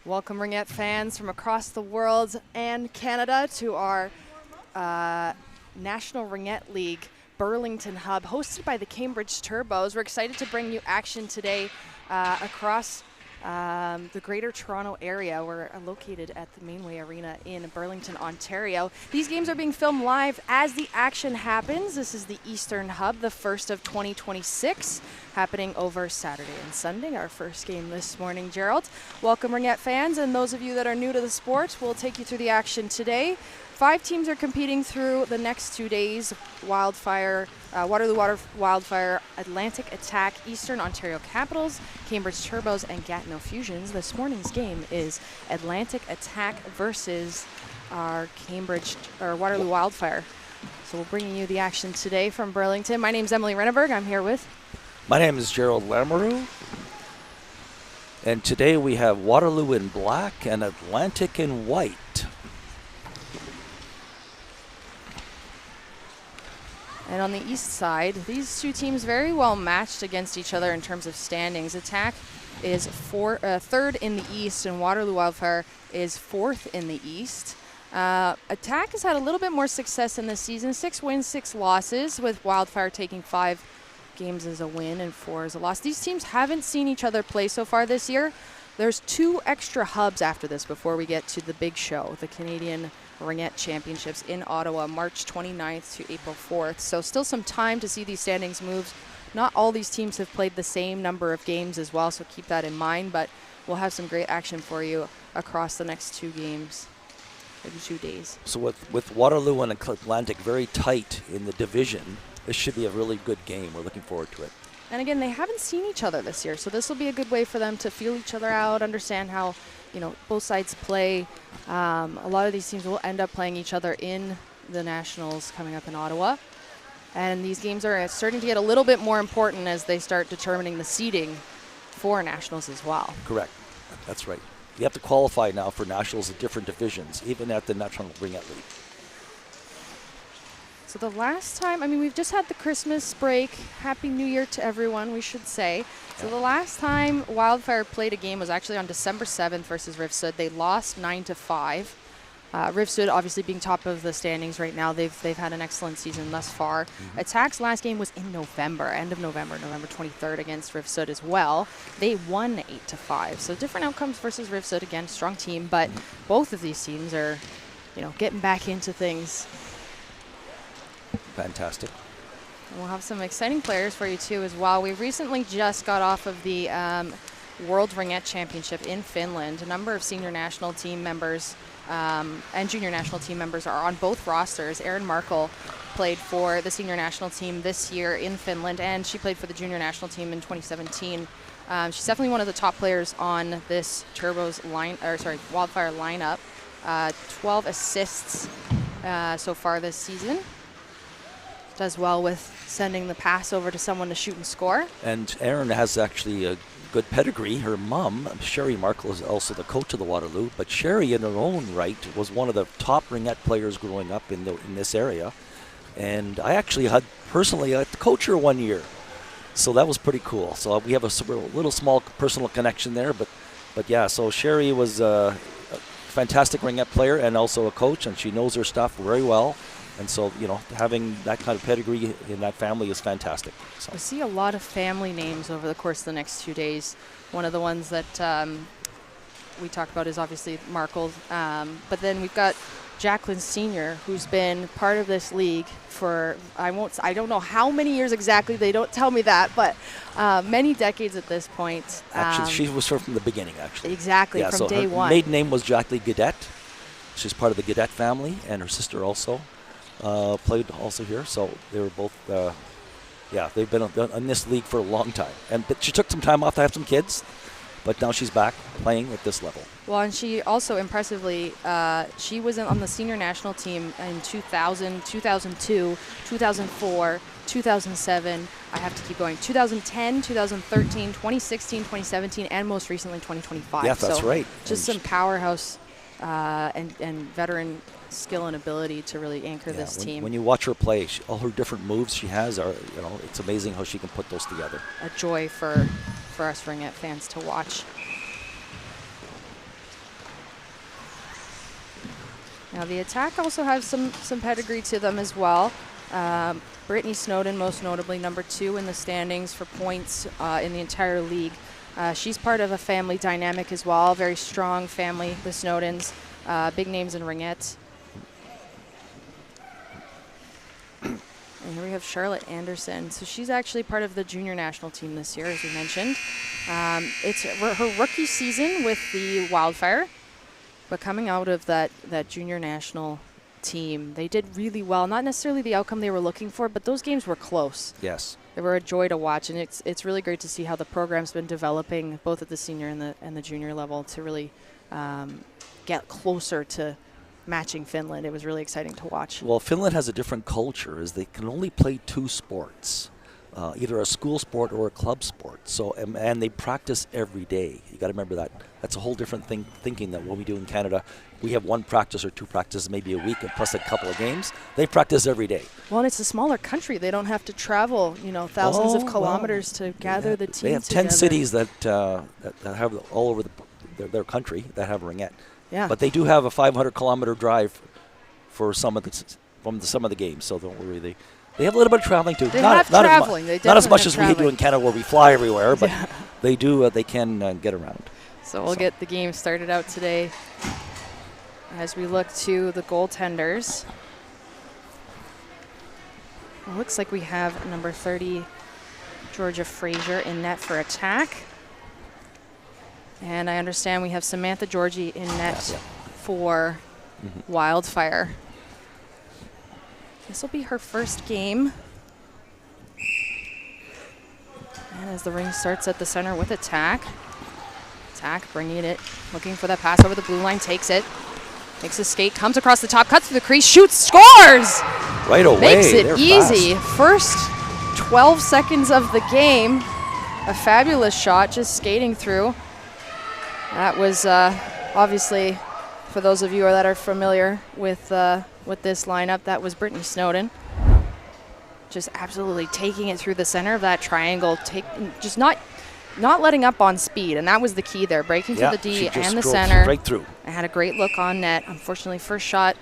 Welcome, Ringette fans from across the world and Canada, to our National Ringette League Burlington Hub, hosted by the Cambridge Turbos. We're excited to bring you action today across the Greater Toronto area. We're located at the Mainway Arena in Burlington, Ontario. These games are being filmed live as the action happens. This is the Eastern Hub, the first of 2026, happening over Saturday and Sunday. Our first game this morning, Gerald. Welcome, Ringette fans, and those of you that are new to the sport. We'll take you through the action today. 5 teams are competing through the next 2 days. Wildfire, Waterloo Wildfire, Atlantic Attack, Eastern Ontario Capitals, Cambridge Turbos, and Gatineau Fusions. This morning's game is Atlantic Attack versus our Waterloo Wildfire. So we're bringing you the action today from Burlington. My name's Emily Renneberg. I'm here with... My name is Gerald Lamoureux. And today we have Waterloo in black and Atlantic in white. And on the east side, these two teams very well matched against each other in terms of standings. Attack is third in the east, and Waterloo Wildfire is fourth in the east. Attack has had a little bit more success in this season. 6 wins, 6 losses, with Wildfire taking 5 games as a win and 4 as a loss. These teams haven't seen each other play so far this year. There's 2 extra hubs after this before we get to the big show, the Canadian Ringette Championships in Ottawa, March 29th to April 4th. So still some time to see these standings move. Not all these teams have played the same number of games as well, so keep that in mind. But we'll have some great action for you across the next 2 games, maybe 2 days. So with Waterloo and Atlantic very tight in the division, this should be a really good game. We're looking forward to it. And again, they haven't seen each other this year, so this will be a good way for them to feel each other out, understand how, both sides play. A lot of these teams will end up playing each other in the Nationals coming up in Ottawa. And these games are starting to get a little bit more important as they start determining the seeding for Nationals as well. Correct. That's right. You have to qualify now for Nationals in different divisions, even at the National Ringette League. So the last time, we've just had the Christmas break. Happy New Year to everyone, we should say. So the last time Wildfire played a game was actually on December 7th versus Rivsud. They lost 9-5. Rivsud obviously being top of the standings right now. They've had an excellent season thus far. Mm-hmm. Attack's last game was in November, end of November, November 23rd against Rivsud as well. They won 8-5. So different outcomes versus Rivsud. Again, strong team, but both of these teams are, getting back into things. Fantastic. And we'll have some exciting players for you too as well. We recently just got off of the World Ringette Championship in Finland. A number of senior national team members and junior national team members are on both rosters. Erin Markle played for the senior national team this year in Finland, and she played for the junior national team in 2017. She's definitely one of the top players on this Wildfire lineup. 12 assists so far this season. Does well with sending the pass over to someone to shoot and score. And Erin has actually a good pedigree. Her mom, Sherry Markle, is also the coach of the Waterloo, but Sherry in her own right was one of the top Ringette players growing up in this area. And I actually had personally to coach her 1 year. So that was pretty cool. So we have a little small personal connection there, but yeah, so Sherry was a fantastic Ringette player and also a coach, and she knows her stuff very well. And so, having that kind of pedigree in that family is fantastic. So. We see a lot of family names over the course of the next 2 days. One of the ones that we talked about is obviously Markle. But then we've got Jacqueline Sr., who's been part of this league for, I don't know how many years exactly, they don't tell me that, but many decades at this point. Actually, she was from the beginning, actually. Exactly, yeah, from so day her one. Maiden name was Jacqueline Guedette. She's part of the Guedette family, and her sister also. Played also here, so they were both, they've been in this league for a long time. But she took some time off to have some kids, but now she's back playing at this level. Well, and she also impressively, she was on the senior national team in 2000, 2002, 2004, 2007, I have to keep going, 2010, 2013, 2016, 2017, and most recently 2025. Yeah, that's right. Just some powerhouse and veteran skill and ability to really anchor this team. When you watch her play, all her different moves she has are, it's amazing how she can put those together. A joy for us Ringette fans to watch. Now the attack also has some pedigree to them as well. Brittany Snowden, most notably number 2 in the standings for points in the entire league. She's part of a family dynamic as well. Very strong family, the Snowdens. Big names in Ringette. And here we have Charlotte Anderson. So she's actually part of the junior national team this year, as we mentioned. It's her rookie season with the Wildfire, but coming out of that junior national team, they did really well. Not necessarily the outcome they were looking for, but those games were close. Yes. They were a joy to watch, and it's really great to see how the program's been developing, both at the senior and the junior level, to really get closer to matching Finland. It was really exciting to watch. Well, Finland has a different culture, is they can only play 2 sports, either a school sport or a club sport. So, and they practice every day. You got to remember that. That's a whole different thinking than what we do in Canada. We have 1 practice or 2 practices maybe a week, and plus a couple of games. They practice every day. Well, and it's a smaller country. They don't have to travel, thousands of kilometers to gather the team. They have together. 10 cities that have all over their country that have Ringette. Yeah. But they do have a 500-kilometer drive for some of the games, so don't worry. They have a little bit of traveling too. Not as much as we do in Canada, where we fly everywhere, but they do. They can get around. So we'll get the game started out today as we look to the goaltenders. It looks like we have number 30, Georgia Fraser, in net for attack. And I understand we have Samantha Georgie in net for Wildfire. This will be her first game. And as the ring starts at the center with attack. Attack bringing it, looking for that pass over the blue line, takes it. Makes a skate, comes across the top, cuts through the crease, shoots, scores! Right away. Makes it easy. First 12 seconds of the game. A fabulous shot, just skating through. That was obviously, for those of you that are familiar with this lineup, that was Brittany Snowden. Just absolutely taking it through the center of that triangle, just not letting up on speed, and that was the key there, breaking through the D and the center. Right through. And had a great look on net. Unfortunately, first shot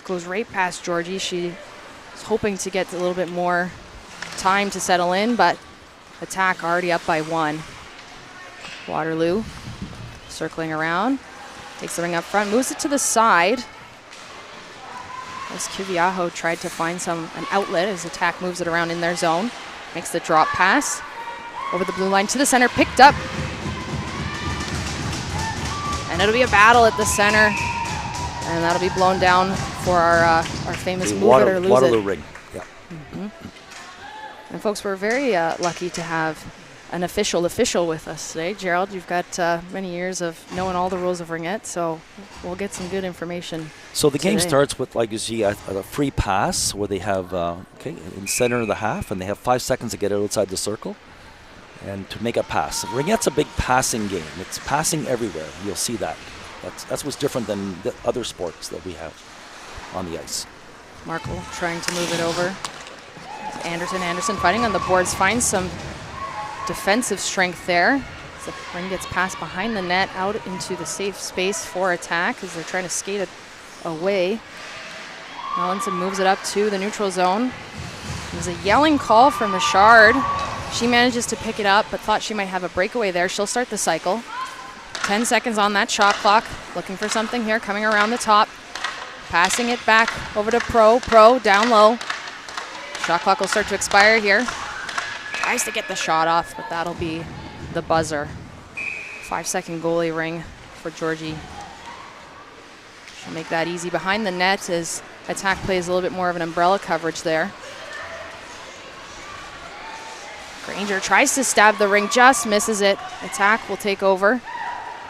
goes right past Georgie. She was hoping to get a little bit more time to settle in, but attack already up by 1. Waterloo circling around, takes the ring up front, moves it to the side. As Kiviaho tried to find an outlet as attack moves it around in their zone. Makes the drop pass over the blue line to the center, picked up. And it'll be a battle at the center. And that'll be blown down for our famous move it or lose it. Waterloo ring. Yeah. And folks, we're very lucky to have an official with us today. Gerald, you've got many years of knowing all the rules of Ringette, so we'll get some good information. So the game starts with, like you see, a free pass where they have, in center of the half, and they have 5 seconds to get it outside the circle and to make a pass. Ringette's a big passing game. It's passing everywhere. You'll see that. That's what's different than the other sports that we have on the ice. Markle trying to move it over. Anderson fighting on the boards, finds some defensive strength there. The ring gets passed behind the net out into the safe space for attack as they're trying to skate it away. Mellinson moves it up to the neutral zone. There's a yelling call from Richard. She manages to pick it up, but thought she might have a breakaway there. She'll start the cycle. 10 seconds on that shot clock. Looking for something here, coming around the top. Passing it back over to Pro down low. Shot clock will start to expire here. Tries to get the shot off, but that'll be the buzzer. 5-second goalie ring for Georgie. She'll make that easy behind the net as attack plays a little bit more of an umbrella coverage there. Granger tries to stab the ring, just misses it. Attack will take over,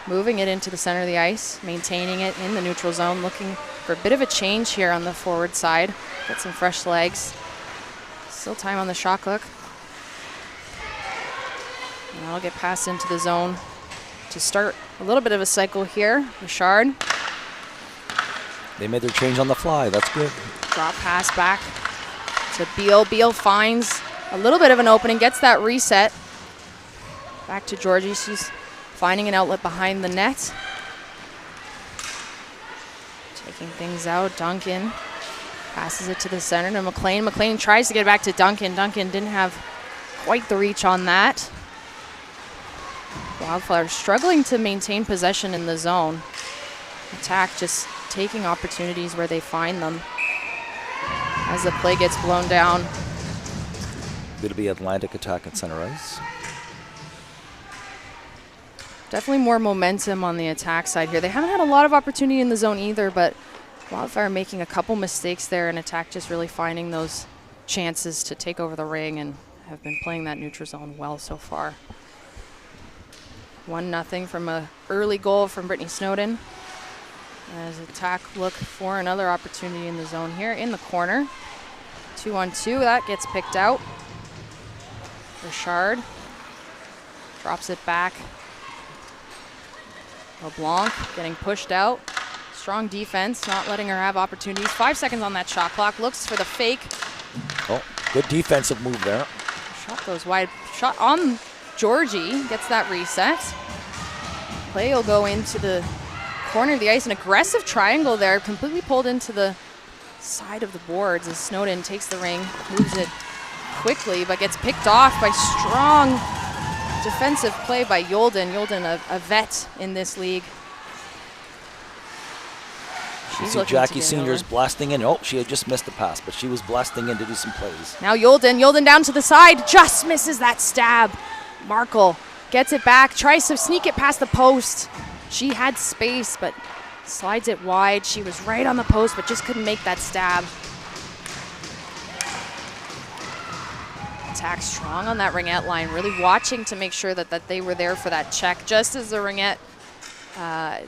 moving it into the center of the ice, maintaining it in the neutral zone, looking for a bit of a change here on the forward side. Get some fresh legs. Still time on the shot clock. And that'll get passed into the zone to start a little bit of a cycle here. Richard. They made their change on the fly. That's good. Drop pass back to Beal. Beal finds a little bit of an opening, gets that reset. Back to Georgie. She's finding an outlet behind the net. Taking things out, Duncan passes it to the center to McLean. McLean tries to get back to Duncan. Duncan didn't have quite the reach on that. Wildfire struggling to maintain possession in the zone. Attack just taking opportunities where they find them. As the play gets blown down. It'll be Atlantic attack at center ice. Definitely more momentum on the attack side here. They haven't had a lot of opportunity in the zone either, but Wildfire making a couple mistakes there, and attack just really finding those chances to take over the ring and have been playing that neutral zone well so far. 1-0 from an early goal from Brittany Snowden. As attack look for another opportunity in the zone here in the corner. 2-on-2, that gets picked out. Richard drops it back. LeBlanc getting pushed out. Strong defense, not letting her have opportunities. 5 seconds on that shot clock. Looks for the fake. Oh, good defensive move there. Shot goes wide. Shot on Georgie. Gets that reset. Play will go into the corner of the ice. An aggressive triangle there. Completely pulled into the side of the boards as Snowden takes the ring. Moves it quickly, but gets picked off by strong defensive play by Yolden. Yolden, a vet in this league. You see Jackie Senior's blasting in. Oh, she had just missed the pass, but she was blasting in to do some plays. Now Yolden down to the side, just misses that stab. Markle gets it back, tries to sneak it past the post. She had space, but slides it wide. She was right on the post, but just couldn't make that stab. Attack strong on that Ringette line, really watching to make sure that they were there for that check, just as the Ringette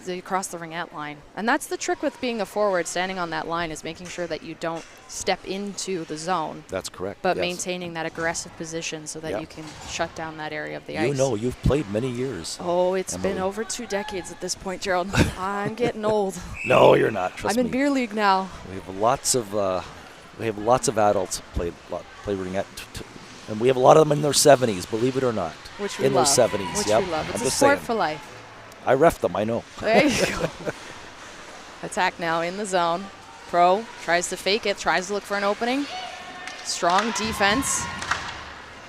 they cross the Ringette line. And that's the trick with being a forward, standing on that line, is making sure that you don't step into the zone. That's correct. But yes. Maintaining that aggressive position so that you can shut down that area of the ice. You know, you've played many years. Oh, it's been over 2 decades at this point, Gerald. I'm getting old. No, you're not. Trust me. I'm in beer league now. We have lots of adults play Ringette, and we have a lot of them in their 70s. Believe it or not. Which we in love. their 70s. Which yep. we love. It's I'm a just sport saying. for life. I ref them, I know. There you go. Attack now in the zone. Pro tries to fake it, tries to look for an opening. Strong defense.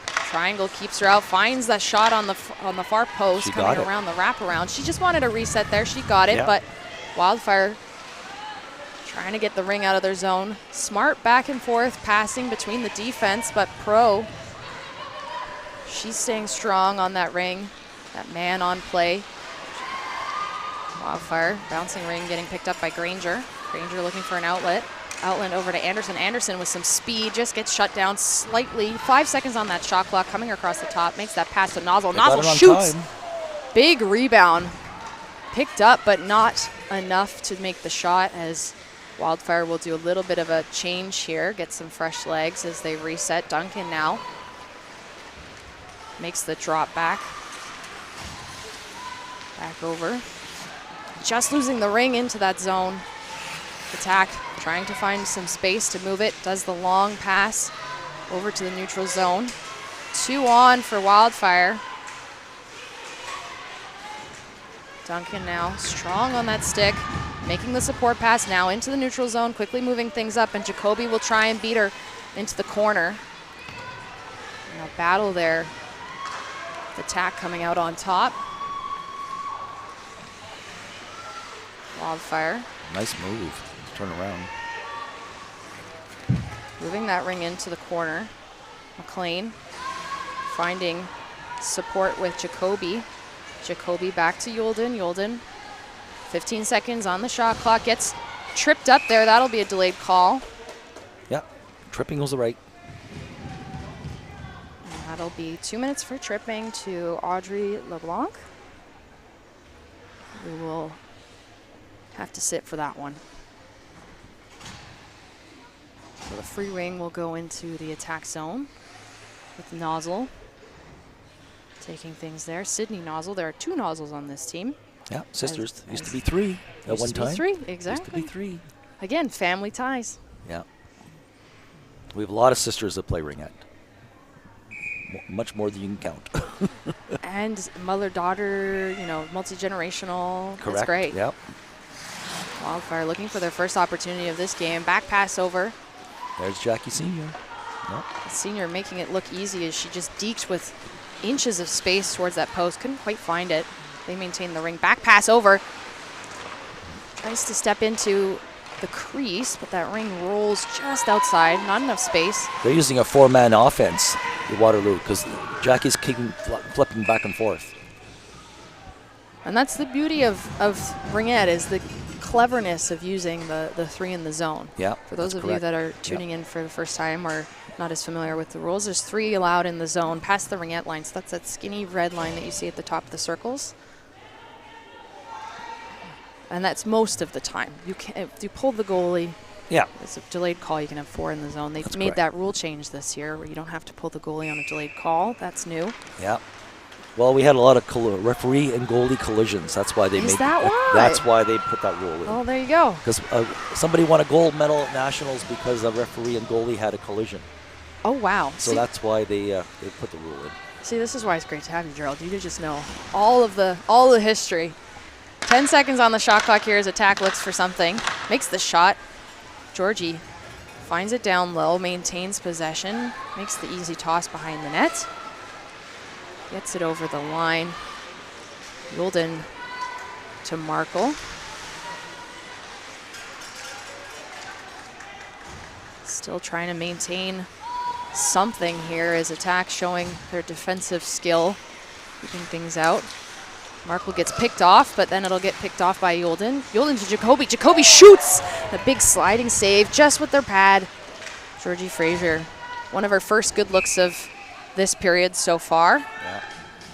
Triangle keeps her out, finds that shot on the far post, coming around the wraparound. She just wanted a reset there. She got it, but Wildfire trying to get the ring out of their zone. Smart back and forth passing between the defense, but Pro, she's staying strong on that ring. That man on play. Wildfire, bouncing ring, getting picked up by Granger. Granger looking for an outlet. Outlet over to Anderson. Anderson with some speed, just gets shut down slightly. 5 seconds on that shot clock, coming across the top, makes that pass to Nozzle. Nozzle shoots. Big rebound. Picked up, but not enough to make the shot, as Wildfire will do a little bit of a change here, get some fresh legs as they reset. Duncan now makes the drop back. Back over. Just losing the ring into that zone. Attack trying to find some space to move it. Does the long pass over to the neutral zone. 2 on for Wildfire. Duncan now strong on that stick. Making the support pass now into the neutral zone. Quickly moving things up, and Jacoby will try and beat her into the corner. And a battle there. The attack coming out on top. Wildfire. Nice move. Turn around. Moving that ring into the corner. McLean finding support with Jacoby. Jacoby back to Yolden. Yolden, 15 seconds on the shot clock. Gets tripped up there. That'll be a delayed call. Yeah, tripping was right. And that'll be 2 minutes for tripping to Audrey LeBlanc. We will have to sit for that one. So the free ring will go into the attack zone with Nozzle taking things there. Sydney Nozzle. There are 2 Nozzles on this team. Yeah, sisters. Used to be 3 at one time. 3, exactly. Used to be 3. Again, family ties. Yeah. We have a lot of sisters that play Ringette. Much more than you can count. And mother-daughter, multi-generational. Correct. That's great. Yep. Wildfire looking for their first opportunity of this game. Back pass over. There's Jackie Senior. Yep. Senior making it look easy as she just deked with inches of space towards that post. Couldn't quite find it. They maintain the ring. Back pass over. Tries to step into the crease, but that ring rolls just outside. Not enough space. They're using a 4-man offense at Waterloo because Jackie's flipping back and forth. And that's the beauty of Ringette, is the cleverness of using the 3 in the zone. Yeah. For those of you that are tuning in for the first time or not as familiar with the rules, there's 3 allowed in the zone past the Ringette line. So that's that skinny red line that you see at the top of the circles. And that's most of the time. You can, if you pull the goalie, it's a delayed call, you can have 4 in the zone. They've made that rule change this year where you don't have to pull the goalie on a delayed call. That's new. Yeah. Well, we had a lot of referee and goalie collisions. That's why they That's why they put that rule in. Oh, there you go. Because somebody won a gold medal at Nationals because a referee and goalie had a collision. Oh, wow. So that's why they put the rule in. See, this is why it's great to have you, Gerald. You just know all the history. 10 seconds on the shot clock here as Attack looks for something. Makes the shot. Georgie finds it down low, maintains possession, makes the easy toss behind the net. Gets it over the line. Yulden to Markle. Still trying to maintain something here as Attack showing their defensive skill, keeping things out. Markle gets picked off, but then it'll get picked off by Yulden. Yulden to Jacoby. Jacoby shoots! A big sliding save just with their pad. Georgie Fraser, one of her first good looks of this period so far. Yeah.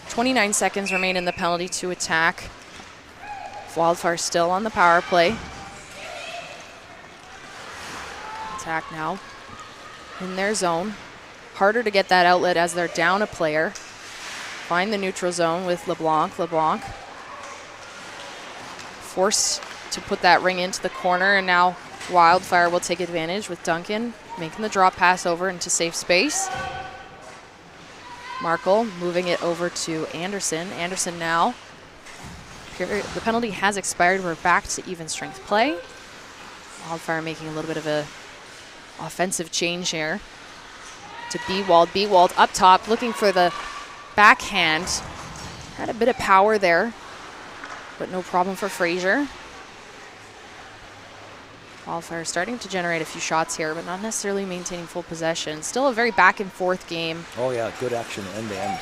29 seconds remain in the penalty to Attack. Wildfire still on the power play. Attack now in their zone. Harder to get that outlet as they're down a player. Find the neutral zone with LeBlanc. LeBlanc forced to put that ring into the corner, and now Wildfire will take advantage with Duncan making the drop pass over into safe space. Markle moving it over to Anderson. Anderson now. The penalty has expired. We're back to even strength play. Wildfire making a little bit of a offensive change here to Bewald. Bewald up top looking for the backhand. Had a bit of power there, but no problem for Fraser. Wildfire starting to generate a few shots here, but not necessarily maintaining full possession. Still a very back and forth game. Oh yeah, good action end to end.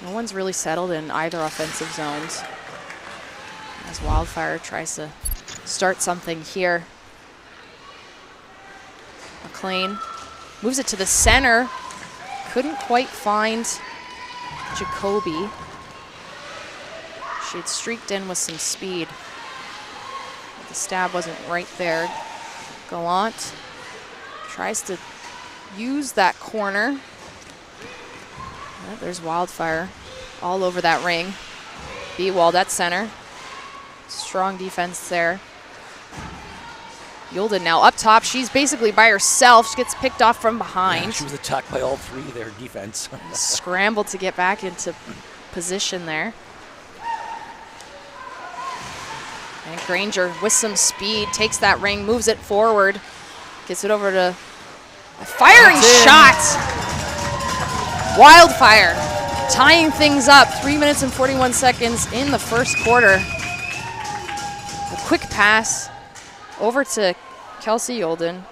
No one's really settled in either offensive zones as Wildfire tries to start something here. McLean moves it to the center. Couldn't quite find Jacoby. She had streaked in with some speed. But the stab wasn't right there. Gallant tries to use that corner. There's Wildfire all over that ring. Bewald at center. Strong defense there. Yulden now up top. She's basically by herself. She gets picked off from behind. Yeah, she was attacked by all 3 there, defense. Scrambled to get back into position there. And Granger with some speed takes that ring, moves it forward, gets it over to a firing shot. Wildfire tying things up. 3 minutes and 41 seconds in the first quarter. A quick pass over to Kelsey Yulden.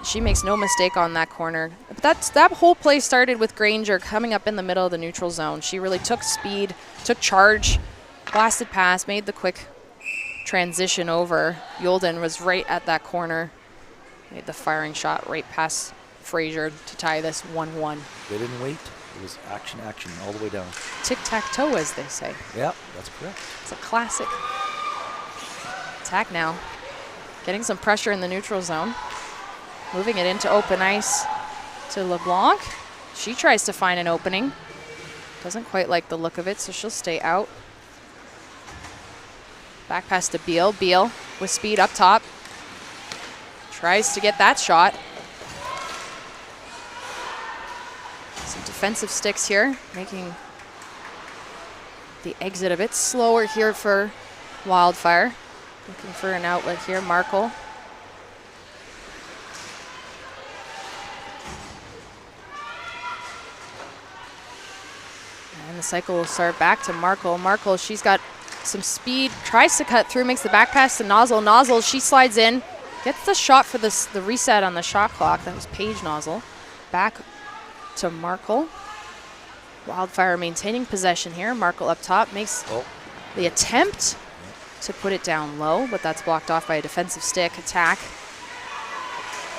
She makes no mistake on that corner. But that whole play started with Granger coming up in the middle of the neutral zone. She really took speed, took charge, blasted pass, made the quick transition over. Yulden was right at that corner, made the firing shot right past Fraser to tie this 1-1. They didn't wait. It was action all the way down. Tic-tac-toe, as they say. Yeah, that's correct. It's a classic. Attack now. Getting some pressure in the neutral zone. Moving it into open ice to LeBlanc. She tries to find an opening. Doesn't quite like the look of it, so she'll stay out. Back pass to Beal. Beal with speed up top. Tries to get that shot. Some defensive sticks here, making the exit a bit slower here for Wildfire. Looking for an outlet here, Markle. And the cycle will start back to Markle. Markle, she's got some speed, tries to cut through, makes the back pass to Nozzle. Nozzle, she slides in, gets the shot for the reset on the shot clock. That was Paige Nozzle. Back to Markle. Wildfire maintaining possession here. Markle up top makes the attempt to put it down low, but that's blocked off by a defensive stick attack.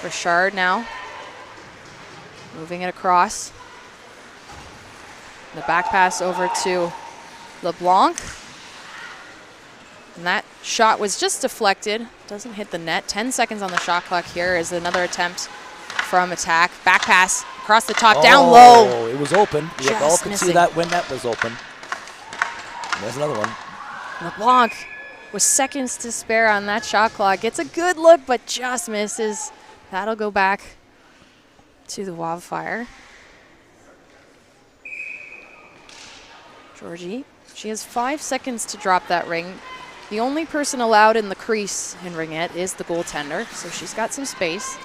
Richard now moving it across. The back pass over to LeBlanc. And that shot was just deflected. Doesn't hit the net. 10 seconds on the shot clock here is another attempt from attack. Back pass across the top, down low. Oh, it was open. We all could see that when that was open. And there's another one. LeBlanc with seconds to spare on that shot clock. Gets a good look, but just misses. That'll go back to the Wildfire. Georgie, she has 5 seconds to drop that ring. The only person allowed in the crease in Ringette is the goaltender, so she's got some space.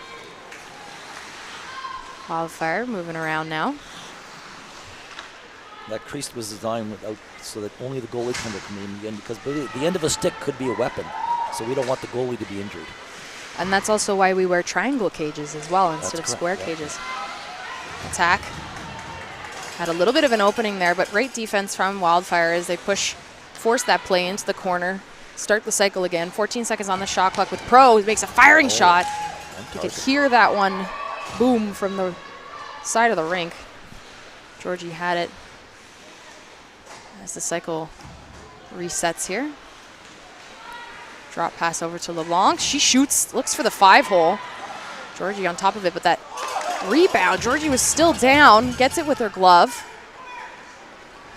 Wildfire moving around now. That crease was designed so that only the goalie can come in the end, because the end of a stick could be a weapon, so we don't want the goalie to be injured. And that's also why we wear triangle cages as well instead of square cages. Attack. Had a little bit of an opening there, but great defense from Wildfire as they force that play into the corner. Start the cycle again. 14 seconds on the shot clock with Pro. He makes a firing shot. You could hear that one boom from the side of the rink. Georgie had it as the cycle resets here. Drop pass over to LeBlanc. She shoots, looks for the 5-hole. Georgie on top of it, but that rebound, Georgie was still down, gets it with her glove.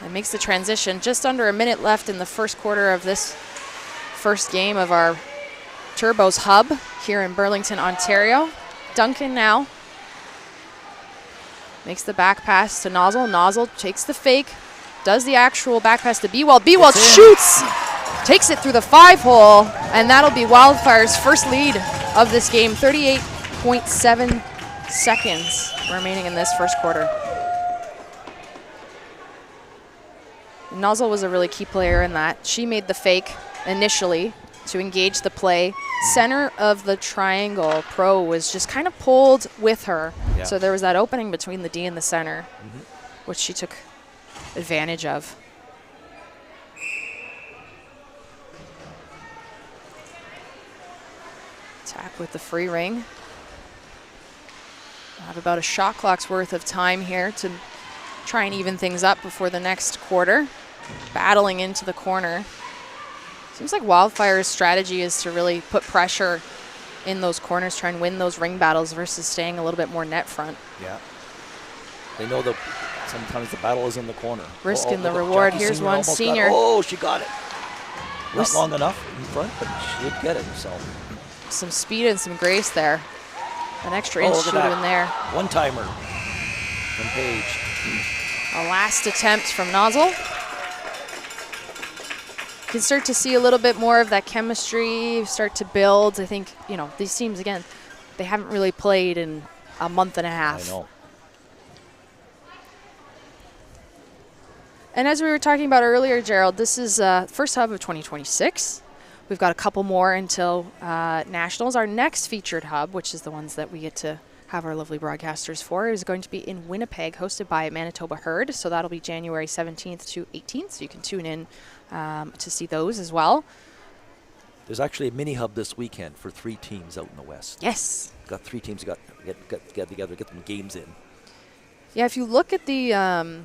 And makes the transition. Just under a minute left in the first quarter of this first game of our Turbos hub here in Burlington, Ontario. Duncan now makes the back pass to Nozzle. Nozzle takes the fake, does the actual back pass to Bewald. Bewald shoots, takes it through the 5-hole, and that'll be Wildfire's first lead of this game. 38.7 seconds remaining in this first quarter. Nozzle was a really key player in that. She made the fake initially to engage the play. Center of the triangle, Pro was just kind of pulled with her. Yeah. So there was that opening between the D and the center, which she took advantage of. Attack with the free ring. We'll have about a shot clock's worth of time here to try and even things up before the next quarter. Battling into the corner. Seems like Wildfire's strategy is to really put pressure in those corners, try and win those ring battles versus staying a little bit more net front. Yeah. They know that sometimes the battle is in the corner. Risk in the reward. Jackie Here's Senior one senior. She got it. Not long enough in front, but she did get it. So some speed and some grace there. An extra inch should have been there. One-timer from Paige. A last attempt from Nozzle. You can start to see a little bit more of that chemistry start to build. I think, these teams, again, they haven't really played in a month and a half. I know. And as we were talking about earlier, Gerald, this is first hub of 2026. We've got a couple more until Nationals. Our next featured hub, which is the ones that we get to have our lovely broadcasters for, is going to be in Winnipeg, hosted by Manitoba Herd. So that'll be January 17th to 18th. So you can tune in to see those as well. There's actually a mini hub this weekend for 3 teams out in the West. Yes. Got 3 teams got together, get them games in. Yeah, if you look at the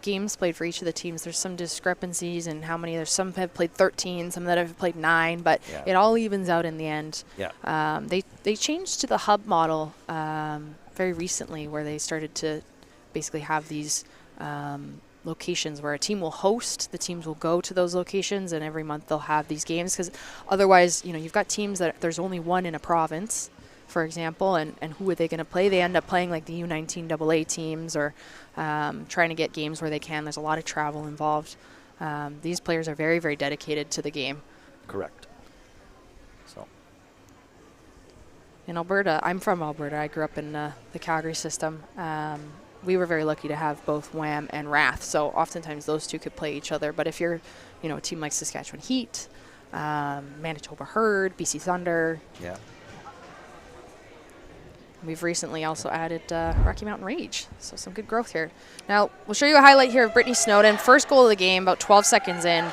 games played for each of the teams, there's some discrepancies in how many. There's some have played 13, some that have played 9, but it all evens out in the end. Yeah. They changed to the hub model very recently, where they started to basically have these locations where a team will host, the teams will go to those locations, and every month they'll have these games, because otherwise, you've got teams that there's only one in a province, for example, and who are they going to play? They end up playing like the U19 AA teams, or trying to get games where they can. There's a lot of travel involved. These players are very, very dedicated to the game. Correct. So. In Alberta, I'm from Alberta. I grew up in the Calgary system. We were very lucky to have both WAM and Wrath, so oftentimes those two could play each other. But if you're, a team like Saskatchewan Heat, Manitoba Herd, BC Thunder. Yeah. We've recently also added Rocky Mountain Rage, so some good growth here. Now, we'll show you a highlight here of Brittany Snowden. First goal of the game, about 12 seconds in.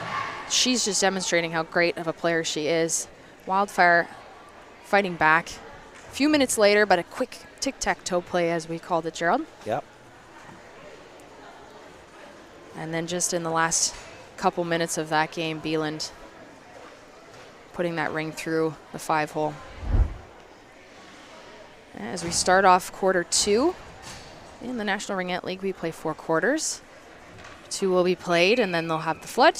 She's just demonstrating how great of a player she is. Wildfire fighting back. A few minutes later, but a quick tic-tac-toe play, as we called it, Gerald. Yep. And then just in the last couple minutes of that game, Beeland putting that ring through the 5-hole. As we start off quarter 2, in the National Ringette League, we play 4 quarters. 2 will be played, and then they'll have the flood.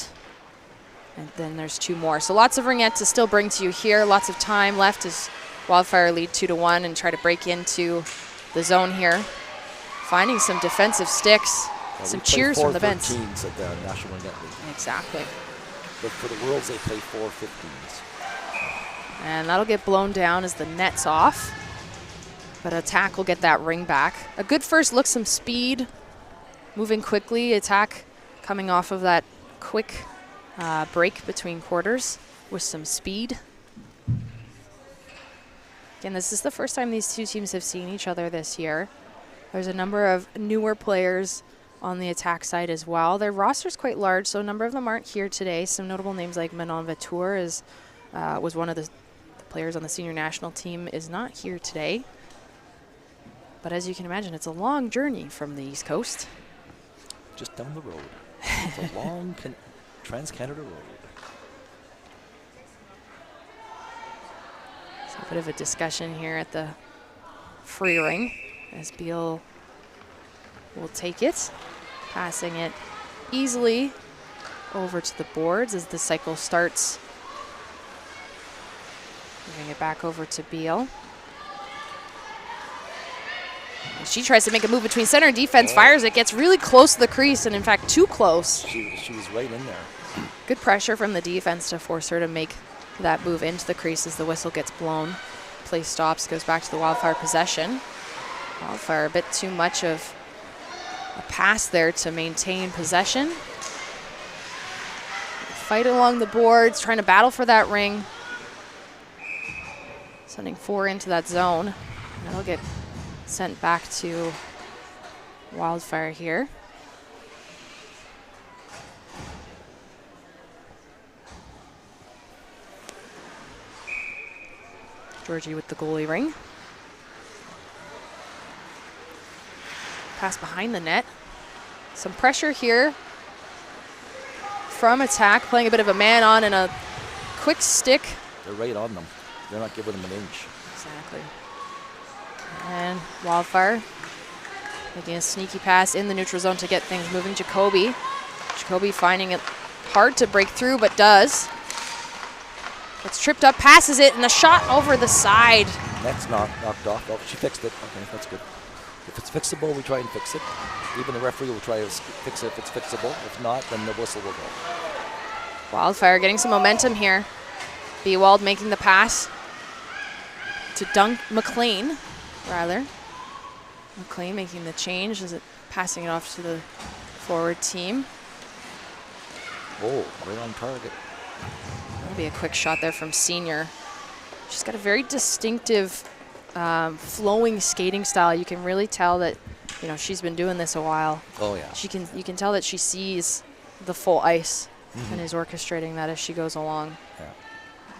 And then there's 2 more. So lots of ringette to still bring to you here. Lots of time left as Wildfire lead 2-1 and try to break into the zone here. Finding some defensive sticks, some cheers from the bench. 4-13s at the National Ringette League. Exactly. But for the Worlds, they play 4-15s. And that'll get blown down as the net's off. But Attack will get that ring back. A good first look, some speed, moving quickly. Attack coming off of that quick break between quarters with some speed. Again, this is the first time these two teams have seen each other this year. There's a number of newer players on the Attack side as well. Their roster's quite large, so a number of them aren't here today. Some notable names like Manon Vatour was one of the players on the senior national team, is not here today. But as you can imagine, it's a long journey from the East Coast. Just down the road. It's a long Trans-Canada road. So a bit of a discussion here at the free ring as Beal will take it, passing it easily over to the boards as the cycle starts. Moving it back over to Beal. She tries to make a move between center and defense, fires it, gets really close to the crease, and in fact too close. She was right in there. Good pressure from the defense to force her to make that move into the crease as the whistle gets blown. Play stops, goes back to the Wildfire possession. Wildfire a bit too much of a pass there to maintain possession. Fight along the boards, trying to battle for that ring. Sending 4 into that zone. That'll get sent back to Wildfire here. Georgie with the goalie ring. Pass behind the net. Some pressure here from Attack, playing a bit of a man on and a quick stick. They're right on them. They're not giving them an inch. Exactly. And Wildfire making a sneaky pass in the neutral zone to get things moving. Jacoby finding it hard to break through, but does. Gets tripped up, passes it, and a shot over the side. Net's knocked off. Oh, she fixed it. Okay, that's good. If it's fixable, we try and fix it. Even the referee will try to fix it if it's fixable. If not, then the whistle will go. Wildfire getting some momentum here. Bewald making the pass to McLean, rather. McLean making the change as it passing it off to the forward team. Oh, right on target. That'll be a quick shot there from Senior. She's got a very distinctive flowing skating style. You can really tell that, she's been doing this a while. Oh yeah. You can tell that she sees the full ice and is orchestrating that as she goes along. Yeah.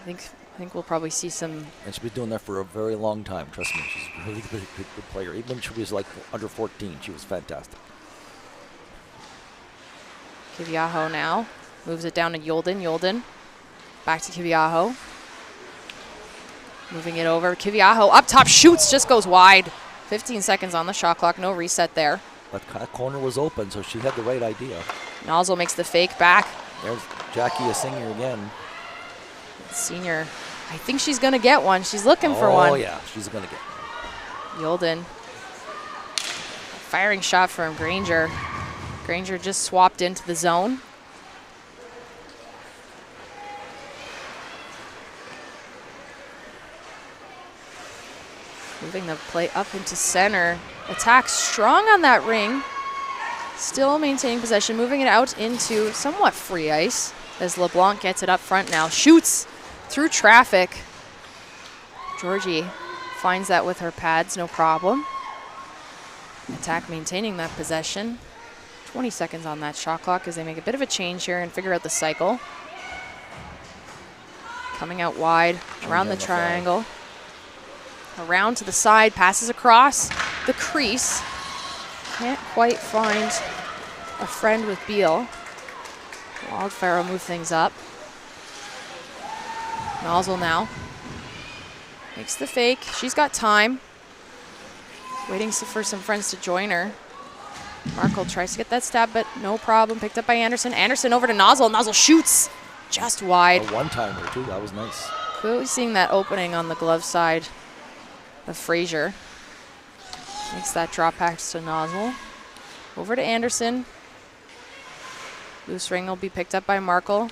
I think we'll probably see some. And she's been doing that for a very long time. Trust me, she's a really good player. Even when she was like under 14, she was fantastic. Kiviaho now moves it down to Yolden. Yolden back to Kiviaho. Moving it over. Kiviaho up top, shoots, just goes wide. 15 seconds on the shot clock, no reset there. That corner was open, so she had the right idea. Nozzle makes the fake back. There's Jackie a Senior again. Senior, I think she's going to get one. She's looking for one. Oh, yeah, she's going to get one. Yolden. Firing shot from Granger. Granger just swapped into the zone. Moving the play up into center. Attack strong on that ring. Still maintaining possession, moving it out into somewhat free ice as LeBlanc gets it up front now. Shoots through traffic. Georgie finds that with her pads, no problem. Attack maintaining that possession. 20 seconds on that shot clock as they make a bit of a change here and figure out the cycle. Coming out wide, around the triangle. Around to the side, passes across the crease. Can't quite find a friend with Beal. Wildfire will move things up. Nozzle now. Makes the fake. She's got time. Waiting for some friends to join her. Markle tries to get that stab, but no problem. Picked up by Anderson. Anderson over to Nozzle. Nozzle shoots just wide. A one-timer, too. That was nice. Clearly seeing that opening on the glove side of Fraser. Makes that drop pass to Nozzle. Over to Anderson. Loose ring will be picked up by Markle.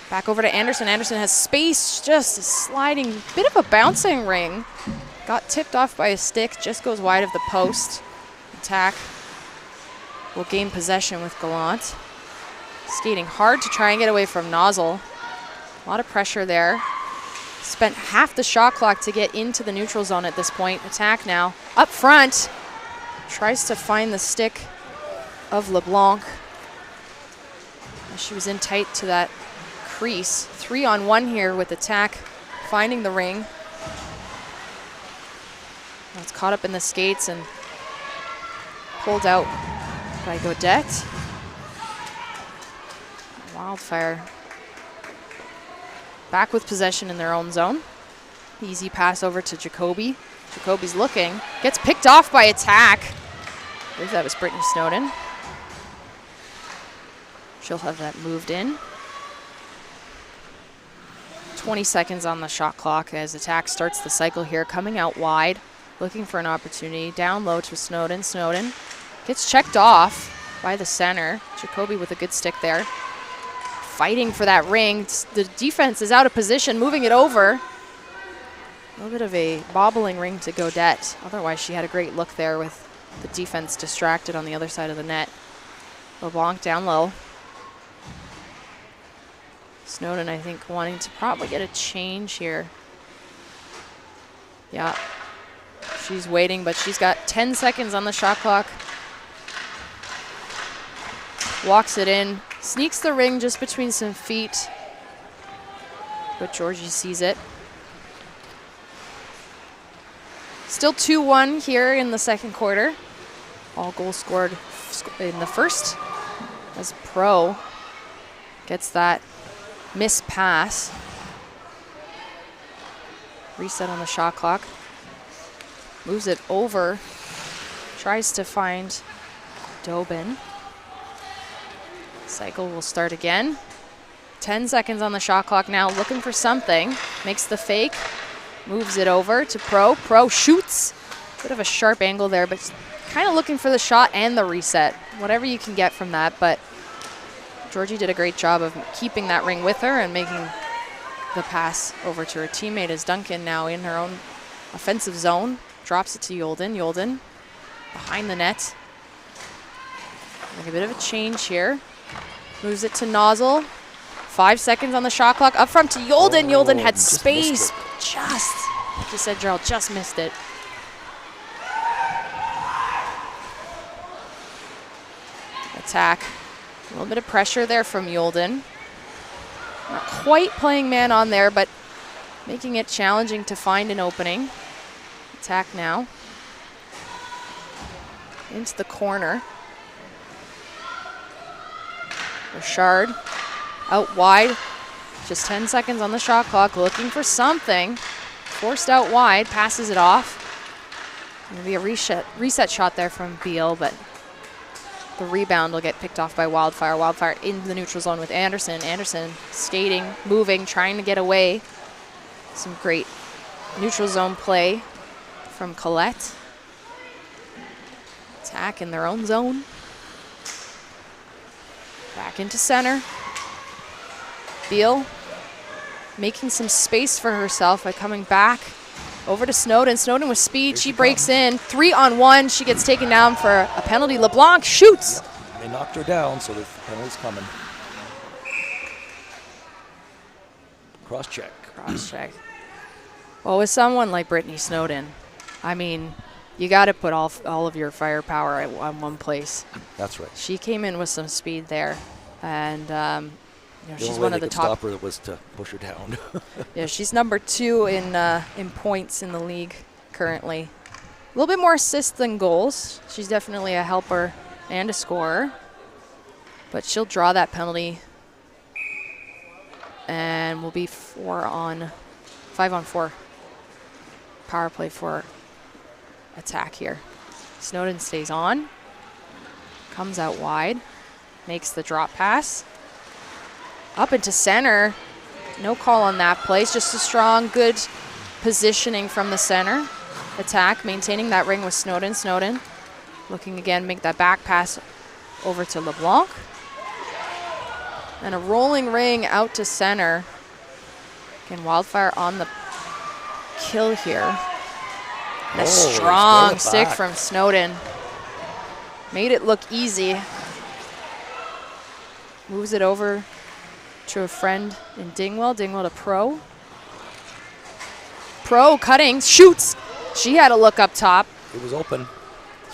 Back over to Anderson. Anderson has space, just a sliding, bit of a bouncing ring. Got tipped off by a stick, just goes wide of the post. Attack will gain possession with Gallant. Skating hard to try and get away from Nozzle. A lot of pressure there. Spent half the shot clock to get into the neutral zone at this point. Attack now. Up front. Tries to find the stick of LeBlanc. She was in tight to that crease. 3-on-1 here with Attack finding the ring. It's caught up in the skates and pulled out by Gaudette. Wildfire back with possession in their own zone. Easy pass over to Jacoby. Jacoby's looking. Gets picked off by Attack. I believe that was Brittany Snowden. She'll have that moved in. 20 seconds on the shot clock as Attack starts the cycle here. Coming out wide. Looking for an opportunity. Down low to Snowden. Snowden gets checked off by the center. Jacoby with a good stick there. Fighting for that ring. The defense is out of position, moving it over. A little bit of a bobbling ring to Gaudette. Otherwise, she had a great look there with the defense distracted on the other side of the net. LeBlanc down low. Snowden, I think, wanting to probably get a change here. Yeah. She's waiting, but she's got 10 seconds on the shot clock. Walks it in. Sneaks the ring just between some feet. But Georgie sees it. Still 2-1 here in the second quarter. All goals scored in the first as Pro gets that missed pass. Reset on the shot clock. Moves it over. Tries to find Dobin. Cycle will start again. 10 seconds on the shot clock now, looking for something. Makes the fake. Moves it over to Pro. Pro shoots. Bit of a sharp angle there, but kind of looking for the shot and the reset. Whatever you can get from that, but Georgie did a great job of keeping that ring with her and making the pass over to her teammate as Duncan now in her own offensive zone. Drops it to Yolden. Yolden behind the net. Make a bit of a change here. Moves it to Nozzle. 5 seconds on the shot clock. Up front to Yolden. Oh, Yolden had space. Just, like you said, Gerald, just missed it. Attack. A little bit of pressure there from Yolden. Not quite playing man on there, but making it challenging to find an opening. Attack now. Into the corner. Richard out wide. Just 10 seconds on the shot clock. Looking for something. Forced out wide. Passes it off. Maybe a reset shot there from Beal, but the rebound will get picked off by Wildfire. Wildfire in the neutral zone with Anderson. Anderson skating, moving, trying to get away. Some great neutral zone play from Colette. Attack in their own zone. Back into center. Beal making some space for herself by coming back Over to Snowden. Snowden with speed. She breaks in. 3-on-1. She gets taken down for a penalty. LeBlanc shoots. Yep. They knocked her down, so the penalty's coming. Cross check. Cross check. Well, with someone like Brittany Snowden, I mean, you got to put all of your firepower on one place. That's right. She came in with some speed there, and she's only one way of the they could top. stop her was to push her down. Yeah, she's number 2 in points in the league currently. A little bit more assists than goals. She's definitely a helper and a scorer, but she'll draw that penalty, and will be 5-on-4 power play for attack here. Snowden stays on, comes out wide, makes the drop pass. Up into center. No call on that place. Just a strong, good positioning from the center. Attack, maintaining that ring with Snowden. Snowden looking again, make that back pass over to LeBlanc. And a rolling ring out to center. Again, Wildfire on the kill here. And a strong stick from Snowden. Made it look easy. Moves it over to a friend in Dingwell. Dingwell to Pro. Pro cutting, shoots. She had a look up top. It was open.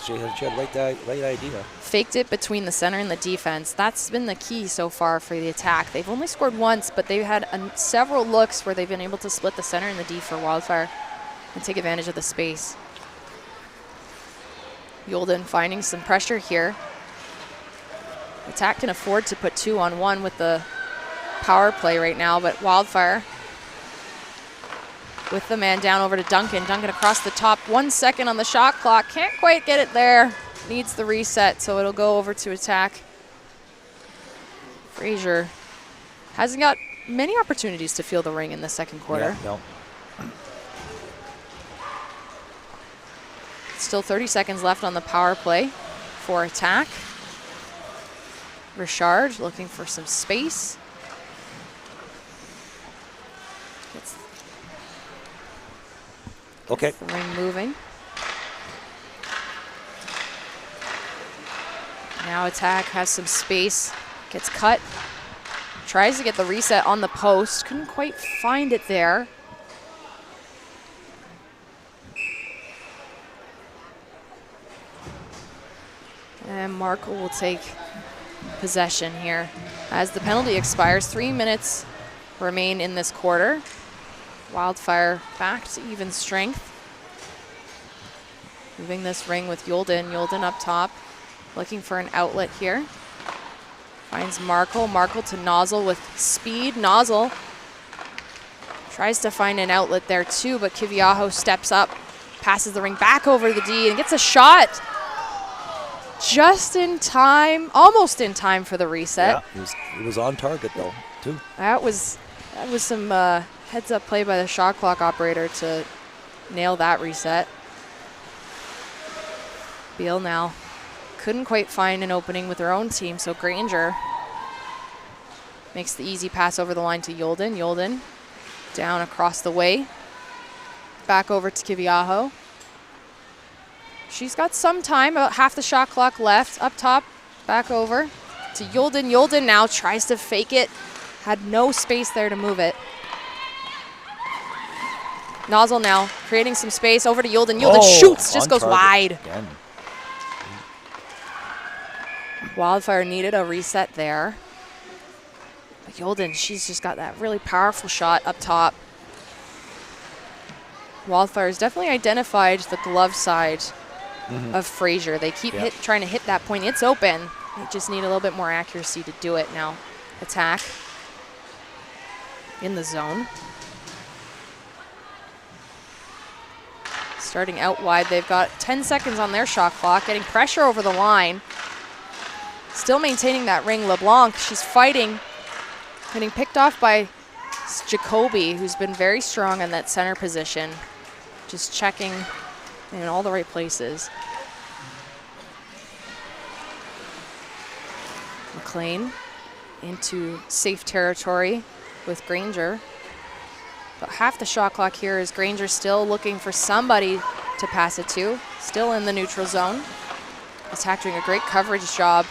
She had right idea. Faked it between the center and the defense. That's been the key so far for the attack. They've only scored once, but they've had several looks where they've been able to split the center and the D for Wildfire and take advantage of the space. Yolden finding some pressure here. Attack can afford to put 2-on-1 with the power play right now, but Wildfire with the man down over to Duncan. Duncan across the top. 1 second on the shot clock. Can't quite get it there. Needs the reset, so it'll go over to attack. Fraser hasn't got many opportunities to feel the ring in the second quarter. Yeah, no. Still 30 seconds left on the power play for attack. Richard looking for some space. Okay. Gets the ring moving. Now attack has some space. Gets cut. Tries to get the reset on the post. Couldn't quite find it there. And Markle will take possession here. As the penalty expires, 3 minutes remain in this quarter. Wildfire back to even strength. Moving this ring with Yolden. Yolden up top, looking for an outlet here. Finds Markle. Markle to Nozzle with speed. Nozzle tries to find an outlet there too, but Kiviaho steps up, passes the ring back over the D, and gets a shot just in time, almost in time for the reset. Yeah, it was on target though, too. That was some heads-up play by the shot clock operator to nail that reset. Beal now couldn't quite find an opening with her own team, so Granger makes the easy pass over the line to Yolden. Yolden down across the way. Back over to Kiviaho. She's got some time, about half the shot clock left. Up top, back over to Yolden. Yolden now tries to fake it. Had no space there to move it. Nozzle now creating some space over to Yolden. Yolden shoots, just goes wide. Again. Wildfire needed a reset there. But Yolden, she's just got that really powerful shot up top. Wildfire's definitely identified the glove side of Fraser. They keep trying to hit that point. It's open. They just need a little bit more accuracy to do it now. Attack in the zone. Starting out wide, they've got 10 seconds on their shot clock, getting pressure over the line. Still maintaining that ring. LeBlanc, she's fighting, getting picked off by Jacoby, who's been very strong in that center position. Just checking in all the right places. McLean into safe territory with Granger. About half the shot clock here is Granger still looking for somebody to pass it to. Still in the neutral zone. Attack doing a great coverage job.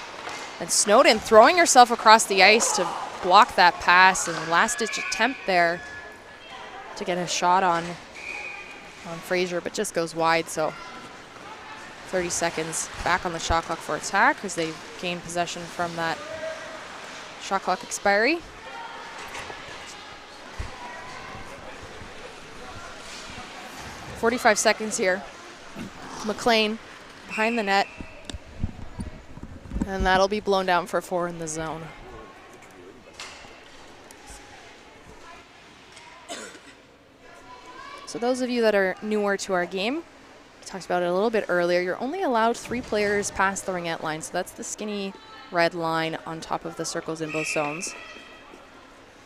And Snowden throwing herself across the ice to block that pass, and last-ditch attempt there to get a shot on Fraser, but just goes wide. So 30 seconds back on the shot clock for attack as they gain possession from that shot clock expiry. .45 seconds here. McLean behind the net. And that'll be blown down for 4 in the zone. So those of you that are newer to our game, we talked about it a little bit earlier, you're only allowed 3 players past the ringette line. So that's the skinny red line on top of the circles in both zones.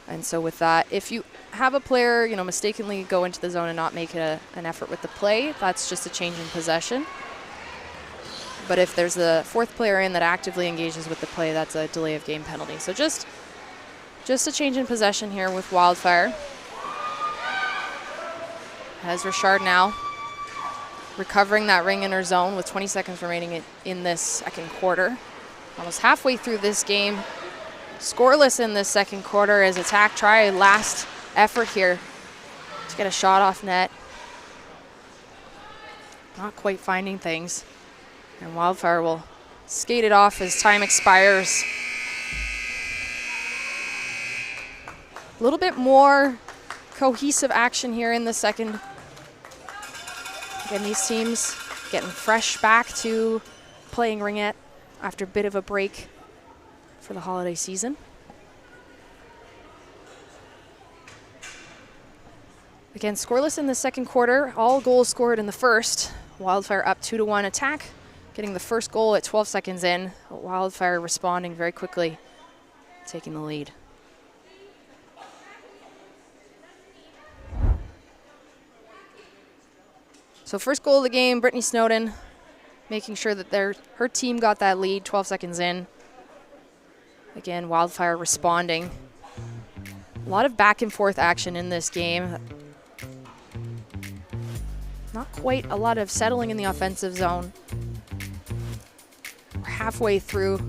And so with that, if you have a player, mistakenly go into the zone and not make an effort with the play, that's just a change in possession. But if there's a 4th player in that actively engages with the play, that's a delay of game penalty. So just a change in possession here with Wildfire. As Richard now recovering that ring in her zone with 20 seconds remaining in this second quarter. Almost halfway through this game. Scoreless in this second quarter as attack try a last effort here to get a shot off net. Not quite finding things. And Wildfire will skate it off as time expires. A little bit more cohesive action here in the second. Again, these teams getting fresh back to playing ringette after a bit of a break for the holiday season. Again, scoreless in the second quarter. All goals scored in the first. Wildfire up 2-1 attack. Getting the first goal at 12 seconds in. Wildfire responding very quickly, taking the lead. So first goal of the game, Brittany Snowden making sure that her team got that lead 12 seconds in. Again, Wildfire responding. A lot of back and forth action in this game. Not quite a lot of settling in the offensive zone. We're halfway through.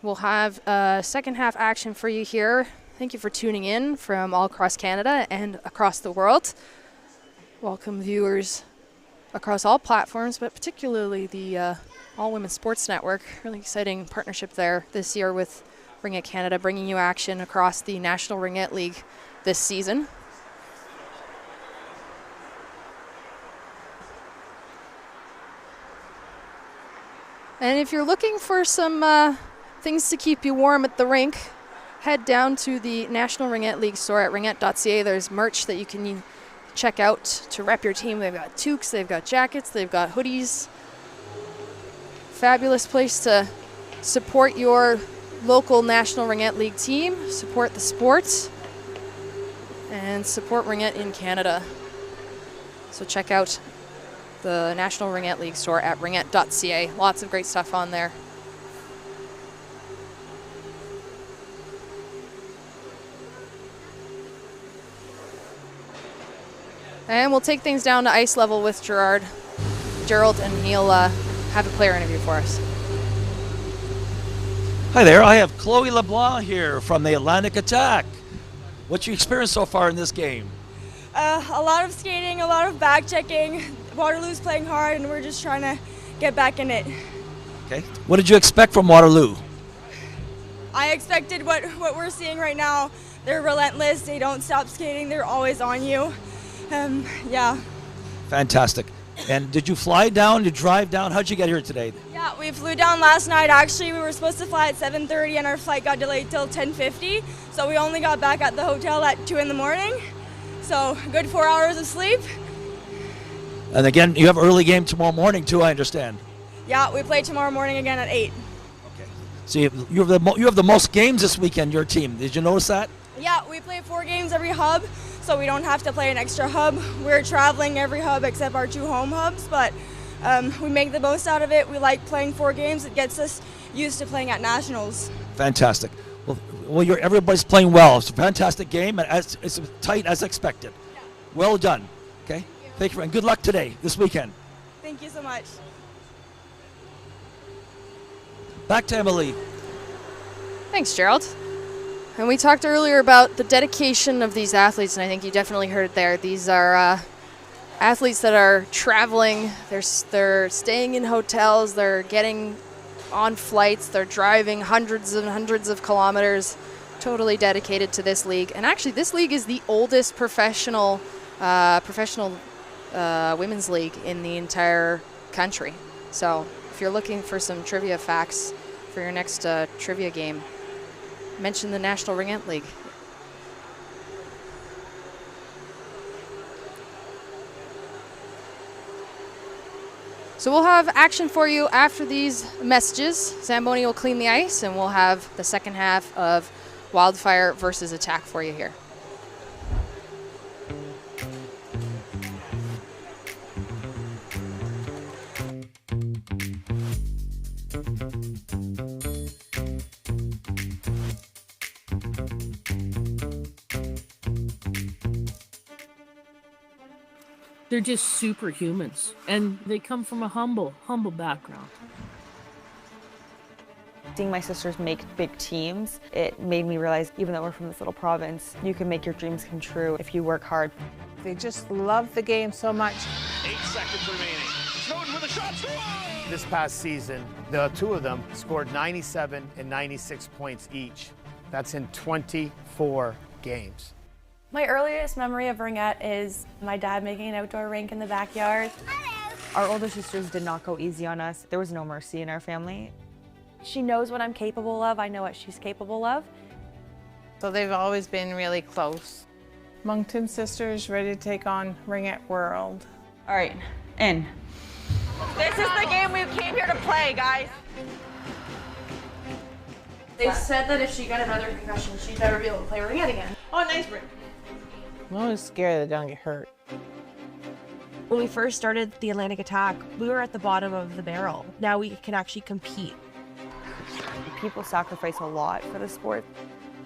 We'll have second half action for you here. Thank you for tuning in from all across Canada and across the world. Welcome viewers across all platforms, but particularly the All Women's Sports Network. Really exciting partnership there this year with Ringette Canada, bringing you action across the National Ringette League this season. And if you're looking for some things to keep you warm at the rink, head down to the National Ringette League store at ringette.ca. There's merch that you can check out to rep your team. They've got toques, they've got jackets, they've got hoodies. Fabulous place to support your local National Ringette League team, support the sport, and support Ringette in Canada. So check out the National Ringette League store at ringette.ca. Lots of great stuff on there. And we'll take things down to ice level with Gerald, and he'll have a player interview for us. Hi there, I have Chloe LeBlanc here from the Atlantic Attack. What's your experience so far in this game? A lot of skating, a lot of back checking. Waterloo's playing hard, and we're just trying to get back in it. Okay. What did you expect from Waterloo? I expected what we're seeing right now. They're relentless. They don't stop skating. They're always on you. Yeah. Fantastic. And did you fly down? Did you drive down? How'd you get here today? Yeah, we flew down last night. Actually, we were supposed to fly at 7:30 and our flight got delayed till 10:50. So we only got back at the hotel at 2 in the morning. So good 4 hours of sleep. And again, you have an early game tomorrow morning too, I understand. Yeah, we play tomorrow morning again at 8. Okay. So you have the most games this weekend, your team. Did you notice that? Yeah, we play 4 games every hub, so we don't have to play an extra hub. We're traveling every hub except our 2 home hubs, but we make the most out of it. We like playing 4 games. It gets us used to playing at nationals. Fantastic. Well, everybody's playing well. It's a fantastic game, and it's tight as expected. Yeah. Well done. Okay. Thank you, and good luck today, this weekend. Thank you so much. Back to Emily. Thanks, Gerald. And we talked earlier about the dedication of these athletes, and I think you definitely heard it there. These are athletes that are traveling. They're staying in hotels. They're getting on flights. They're driving hundreds and hundreds of kilometers, totally dedicated to this league. And actually, this league is the oldest professional women's league in the entire country. So if you're looking for some trivia facts for your next trivia game, mention the National Ringette League. So we'll have action for you after these messages. Zamboni will clean the ice, and we'll have the second half of Wildfire versus Attack for you here. They're just superhumans, and they come from a humble background. Seeing my sisters make big teams, it made me realize even though we're from this little province, you can make your dreams come true if you work hard. They just love the game so much. 8 seconds remaining. Snowden with a shot. This past season, the 2 of them scored 97 and 96 points each. That's in 24 games. My earliest memory of Ringette is my dad making an outdoor rink in the backyard. Our older sisters did not go easy on us. There was no mercy in our family. She knows what I'm capable of. I know what she's capable of. So they've always been really close. Moncton sisters ready to take on Ringette World. All right, in. This is the game we came here to play, guys. They said that if she got another concussion, she'd never be able to play Ringette again. Oh, nice break. I'm always scared they don't get hurt. When we first started the Atlantic Attack, we were at the bottom of the barrel. Now we can actually compete. People sacrifice a lot for the sport.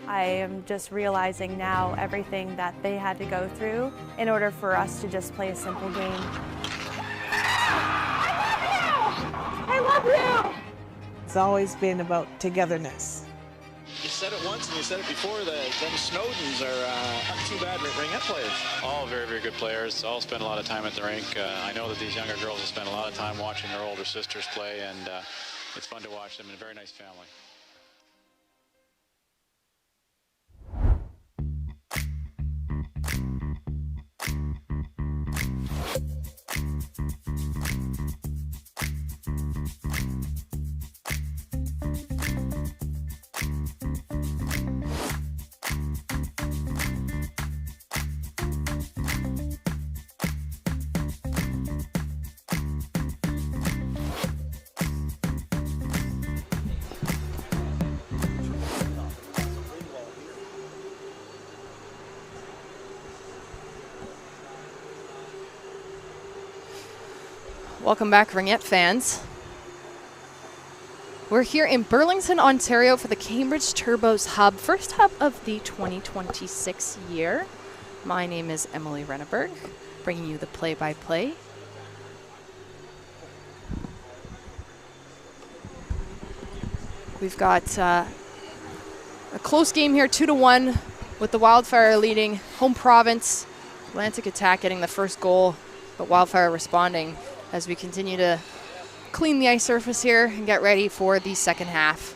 I am just realizing now everything that they had to go through in order for us to just play a simple game. I love you! It's always been about togetherness. You said it once and you said it before, them Snowdens are not too bad Ringette players. All very, very good players. All spend a lot of time at the rink. I know that these younger girls have spent a lot of time watching their older sisters play, and it's fun to watch them in a very nice family. Welcome back, Ringette fans. We're here in Burlington, Ontario for the Cambridge Turbos Hub, first hub of the 2026 year. My name is Emily Renneberg, bringing you the play-by-play. We've got a close game here, 2-1, with the Wildfire leading home province. Atlantic Attack getting the first goal, but Wildfire responding as we continue to clean the ice surface here and get ready for the second half.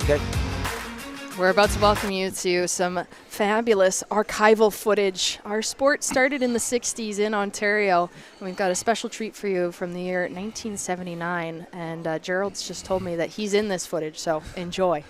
Okay. We're about to welcome you to some fabulous archival footage. Our sport started in the 60s in Ontario, and we've got a special treat for you from the year 1979. And Gerald's just told me that he's in this footage, so enjoy.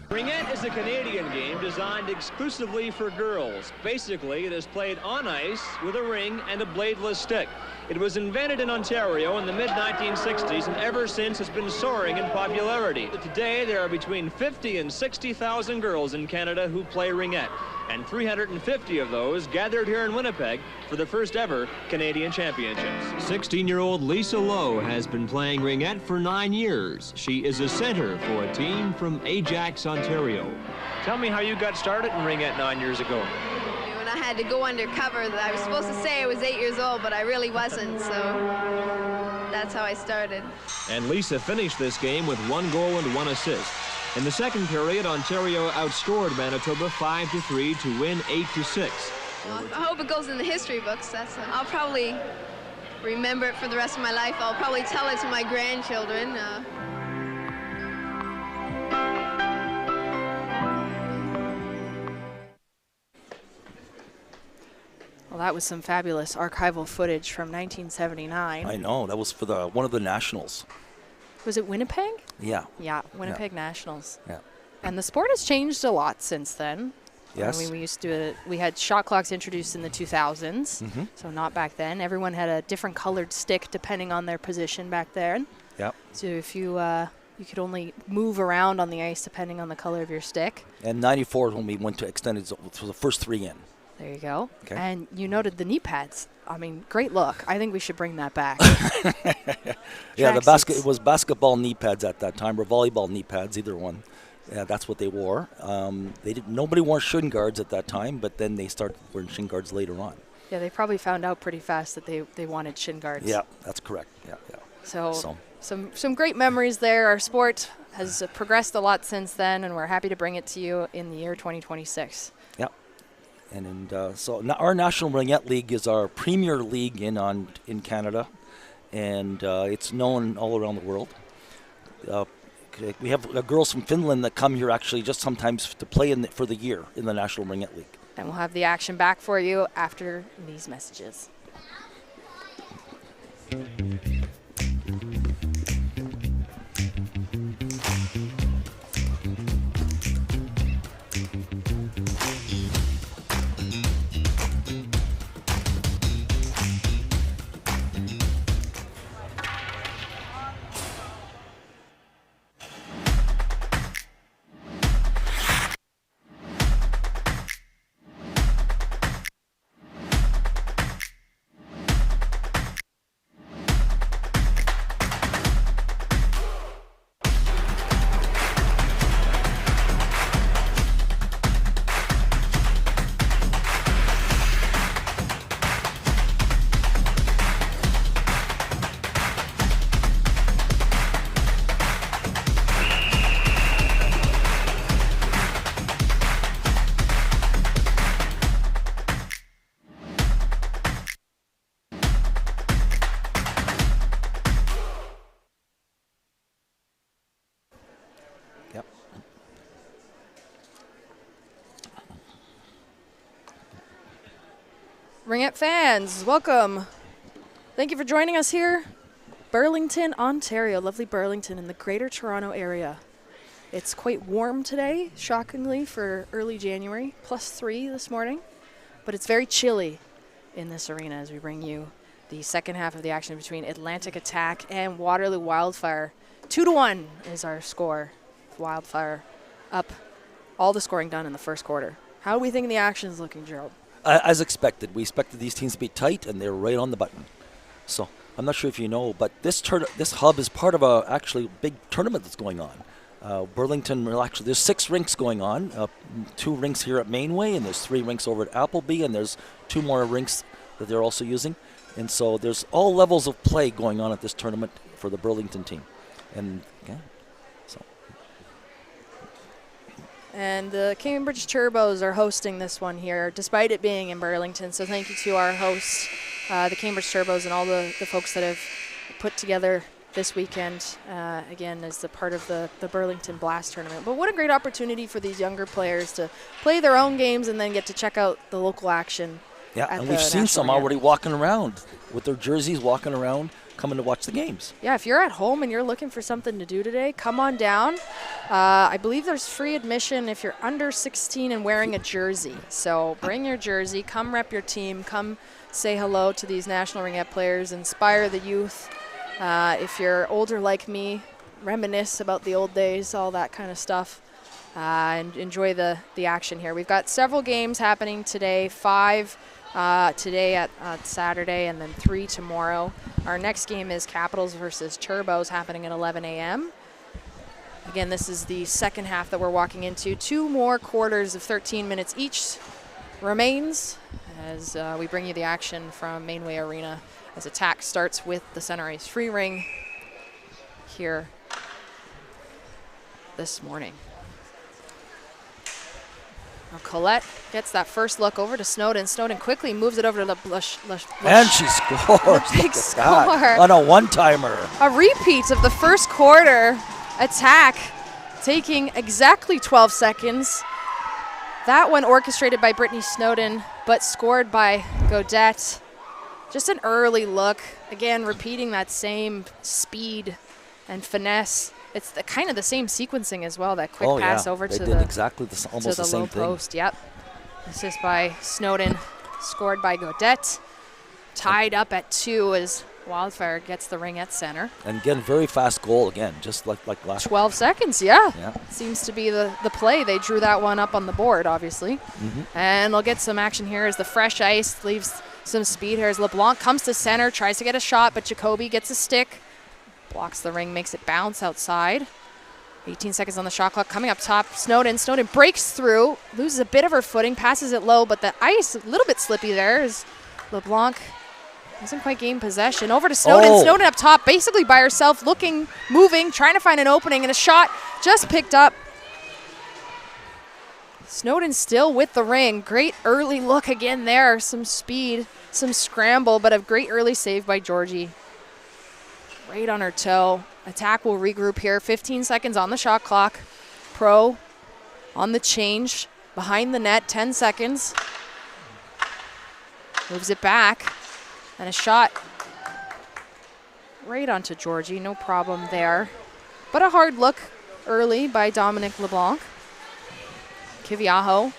Ringette is a Canadian game designed exclusively for girls. Basically, it is played on ice with a ring and a bladeless stick. It was invented in Ontario in the mid-1960s and ever since has been soaring in popularity. Today, there are between 50 and 60,000 girls in Canada who play Ringette, and 350 of those gathered here in Winnipeg for the first ever Canadian Championships. 16-year-old Lisa Lowe has been playing Ringette for 9 years. She is a center for a team from Ajax, Ontario. Tell me how you got started in Ringette 9 years ago. When I had to go undercover, I was supposed to say I was 8 years old, but I really wasn't, so that's how I started. And Lisa finished this game with 1 goal and 1 assist. In the second period, Ontario outscored Manitoba 5-3 to win 8-6. Well, I hope it goes in the history books. I'll probably remember it for the rest of my life. I'll probably tell it to my grandchildren. Well, that was some fabulous archival footage from 1979. I know. That was for one of the Nationals. Was it Winnipeg? Yeah. Yeah, Winnipeg Nationals. Yeah. And the sport has changed a lot since then. Yes. I mean, we had shot clocks introduced in the 2000s, so not back then. Everyone had a different colored stick depending on their position back then. Yep. So if you could only move around on the ice depending on the color of your stick. And 94 when we went to extended for the first 3 in. There you go. Okay. And you noted the knee pads. I mean, great look. I think we should bring that back. Yeah, it was basketball knee pads at that time, or volleyball knee pads, either one. Yeah, that's what they wore. Nobody wore shin guards at that time, but then they started wearing shin guards later on. Yeah, they probably found out pretty fast that they wanted shin guards. Yeah, that's correct. Yeah. So some great memories there. Our sport has progressed a lot since then, and we're happy to bring it to you in the year 2026. Yeah. And so our National Ringette League is our premier league in Canada, and it's known all around the world. We have girls from Finland that come here actually just sometimes to play for the year in the National Ringette League. And we'll have the action back for you after these messages. Ringette fans, welcome. Thank you for joining us here. Burlington, Ontario, lovely Burlington in the Greater Toronto Area. It's quite warm today, shockingly, for early January, +3 this morning. But it's very chilly in this arena as we bring you the second half of the action between Atlantic Attack and Waterloo Wildfire. 2-1 is our score. Wildfire up, all the scoring done in the first quarter. How do we think the action is looking, Gerald? As expected. We expected these teams to be tight, and they're right on the button. So I'm not sure if you know, but this hub is part of a actually big tournament that's going on. Burlington, there's 6 rinks going on, 2 rinks here at Mainway, and there's 3 rinks over at Appleby, and there's 2 more rinks that they're also using. And so there's all levels of play going on at this tournament for the Burlington team. And And the Cambridge Turbos are hosting this one here, despite it being in Burlington. So thank you to our hosts, the Cambridge Turbos, and all the folks that have put together this weekend, again, as a part of the Burlington Blast tournament. But what a great opportunity for these younger players to play their own games and then get to check out the local action. Yeah, and we've seen some already walking around with their jerseys, walking around, coming to watch the games. Yeah, if you're at home and you're looking for something to do today, come on down. I believe there's free admission if you're under 16 and wearing a jersey. So bring your jersey, come rep your team, come say hello to these National Ringette players, inspire the youth. If you're older like me, reminisce about the old days, all that kind of stuff, and enjoy the action here. We've got several games happening today, 5 today at Saturday, and then 3 tomorrow. Our next game is Capitals versus Turbos, happening at 11 a.m. Again, this is the second half that we're walking into. 2 more quarters of 13 minutes each remains as we bring you the action from Mainway Arena as attack starts with the center ice free ring here this morning. Now Colette gets that first look over to Snowden. Snowden quickly moves it over to And she scores. Big score. On a one-timer. A repeat of the first quarter attack, taking exactly 12 seconds. That one orchestrated by Brittany Snowden, but scored by Godette. Just an early look. Again, repeating that same speed and finesse. It's kind of the same sequencing as well, that quick pass over to the exactly almost the same low thing. Post. Yep. Assist by Snowden, scored by Godette. Tied up at 2 as Wildfire gets the Ringette Center. And again, very fast goal again, just like last 12 seconds, yeah. Yeah. Seems to be the play. They drew that one up on the board, obviously. And they'll get some action here as the fresh ice leaves some speed here as LeBlanc comes to center, tries to get a shot, but Jacoby gets a stick. Blocks the ring, makes it bounce outside. 18 seconds on the shot clock. Coming up top, Snowden. Snowden breaks through, loses a bit of her footing, passes it low, but the ice a little bit slippy there as LeBlanc doesn't quite gain possession. Over to Snowden. Snowden up top, basically by herself, looking, moving, trying to find an opening, and a shot just picked up. Snowden still with the ring. Great early look again there. Some speed, some scramble, but a great early save by Georgie. Right on her toe. Attack will regroup here. 15 seconds on the shot clock. Pro on the change. Behind the net, 10 seconds. Moves it back. And a shot right onto Georgie. No problem there. But a hard look early by Dominic LeBlanc. Kiviaho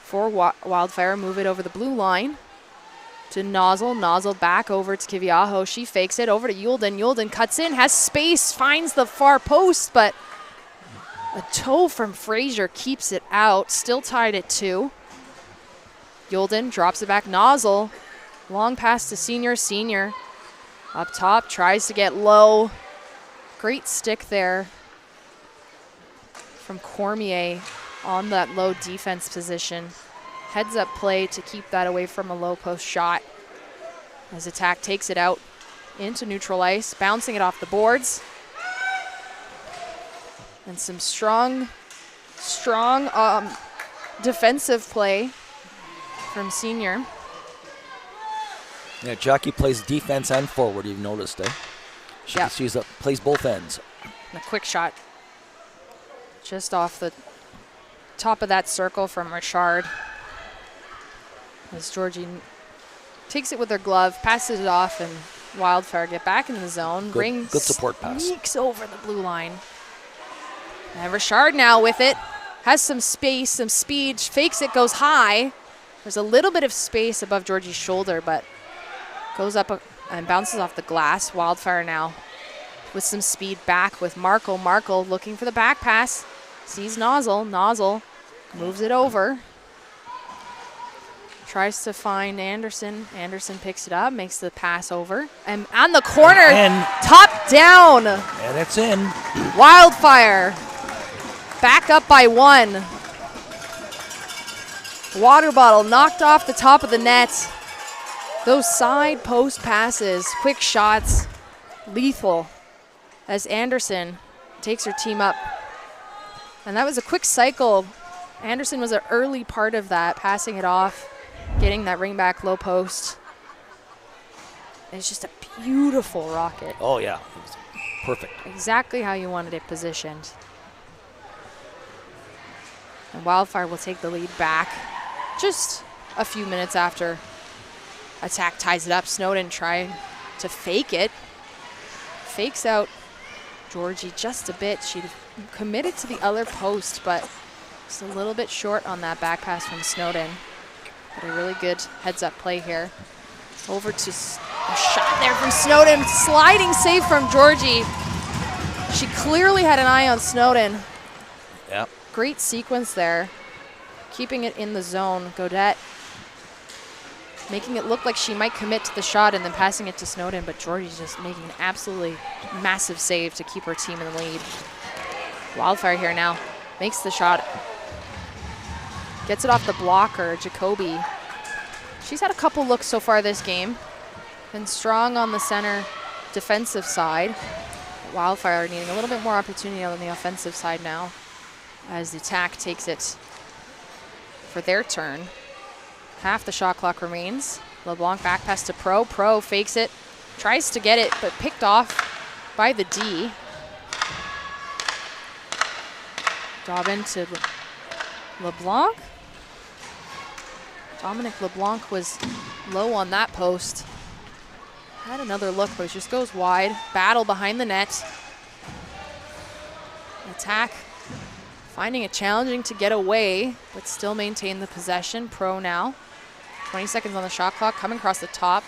for Wildfire. Move it over the blue line. To Nozzle. Nozzle back over to Kiviaho. She fakes it over to Yulden. Yulden cuts in, has space, finds the far post, but a toe from Frazier keeps it out. Still tied at 2. Yulden drops it back. Nozzle. Long pass to Senior. Senior up top, tries to get low. Great stick there from Cormier on that low defense position. Heads up play to keep that away from a low post shot as attack takes it out into neutral ice, bouncing it off the boards. And some strong defensive play from Senior. Yeah, Jackie plays defense and forward, you've noticed, eh? She plays both ends. And a quick shot just off the top of that circle from Richard. As Georgie takes it with her glove, passes it off, and Wildfire get back in the zone. Good support pass. Sneaks over the blue line. And Richard now with it. Has some space, some speed, fakes it, goes high. There's a little bit of space above Georgie's shoulder, but goes up and bounces off the glass. Wildfire now with some speed back with Markle. Markle looking for the back pass. Sees Nozzle. Nozzle moves it over. Tries to find Anderson. Anderson picks it up, makes the pass over. And on the corner, top down. And it's in. Wildfire back up by 1. Water bottle knocked off the top of the net. Those side post passes, quick shots, lethal as Anderson takes her team up. And that was a quick cycle. Anderson was an early part of that, passing it off, getting that ring back low post. It's just a beautiful rocket. Oh, yeah. Perfect. Exactly how you wanted it positioned. And Wildfire will take the lead back just a few minutes after Attack ties it up. Snowden trying to fake it. Fakes out Georgie just a bit. She committed to the other post, but just a little bit short on that back pass from Snowden. But a really good heads-up play here. Over to a shot there from Snowden. Sliding save from Georgie. She clearly had an eye on Snowden. Yep. Great sequence there. Keeping it in the zone. Gaudette making it look like she might commit to the shot and then passing it to Snowden, but Georgie's just making an absolutely massive save to keep her team in the lead. Wildfire here now. Makes the shot. Gets it off the blocker, Jacoby. She's had a couple looks so far this game. Been strong on the center defensive side. Wildfire needing a little bit more opportunity on the offensive side now as the Attack takes it for their turn. Half the shot clock remains. LeBlanc back pass to Pro. Pro fakes it, tries to get it, but picked off by the D. Dobbin to LeBlanc. Dominic LeBlanc was low on that post. Had another look, but it just goes wide. Battle behind the net. Attack finding it challenging to get away, but still maintain the possession. Pro now. 20 seconds on the shot clock, coming across the top.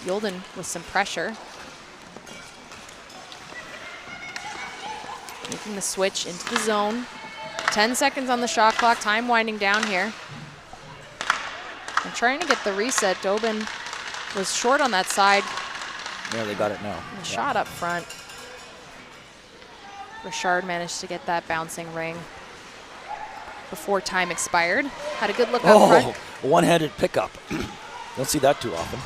Yolden with some pressure. Making the switch into the zone. 10 seconds on the shot clock, time winding down here. And trying to get the reset. Dobin was short on that side. Yeah, they got it now. The shot up front. Richard managed to get that bouncing ring before time expired. Had a good look up front. One-handed pickup. Don't see that too often.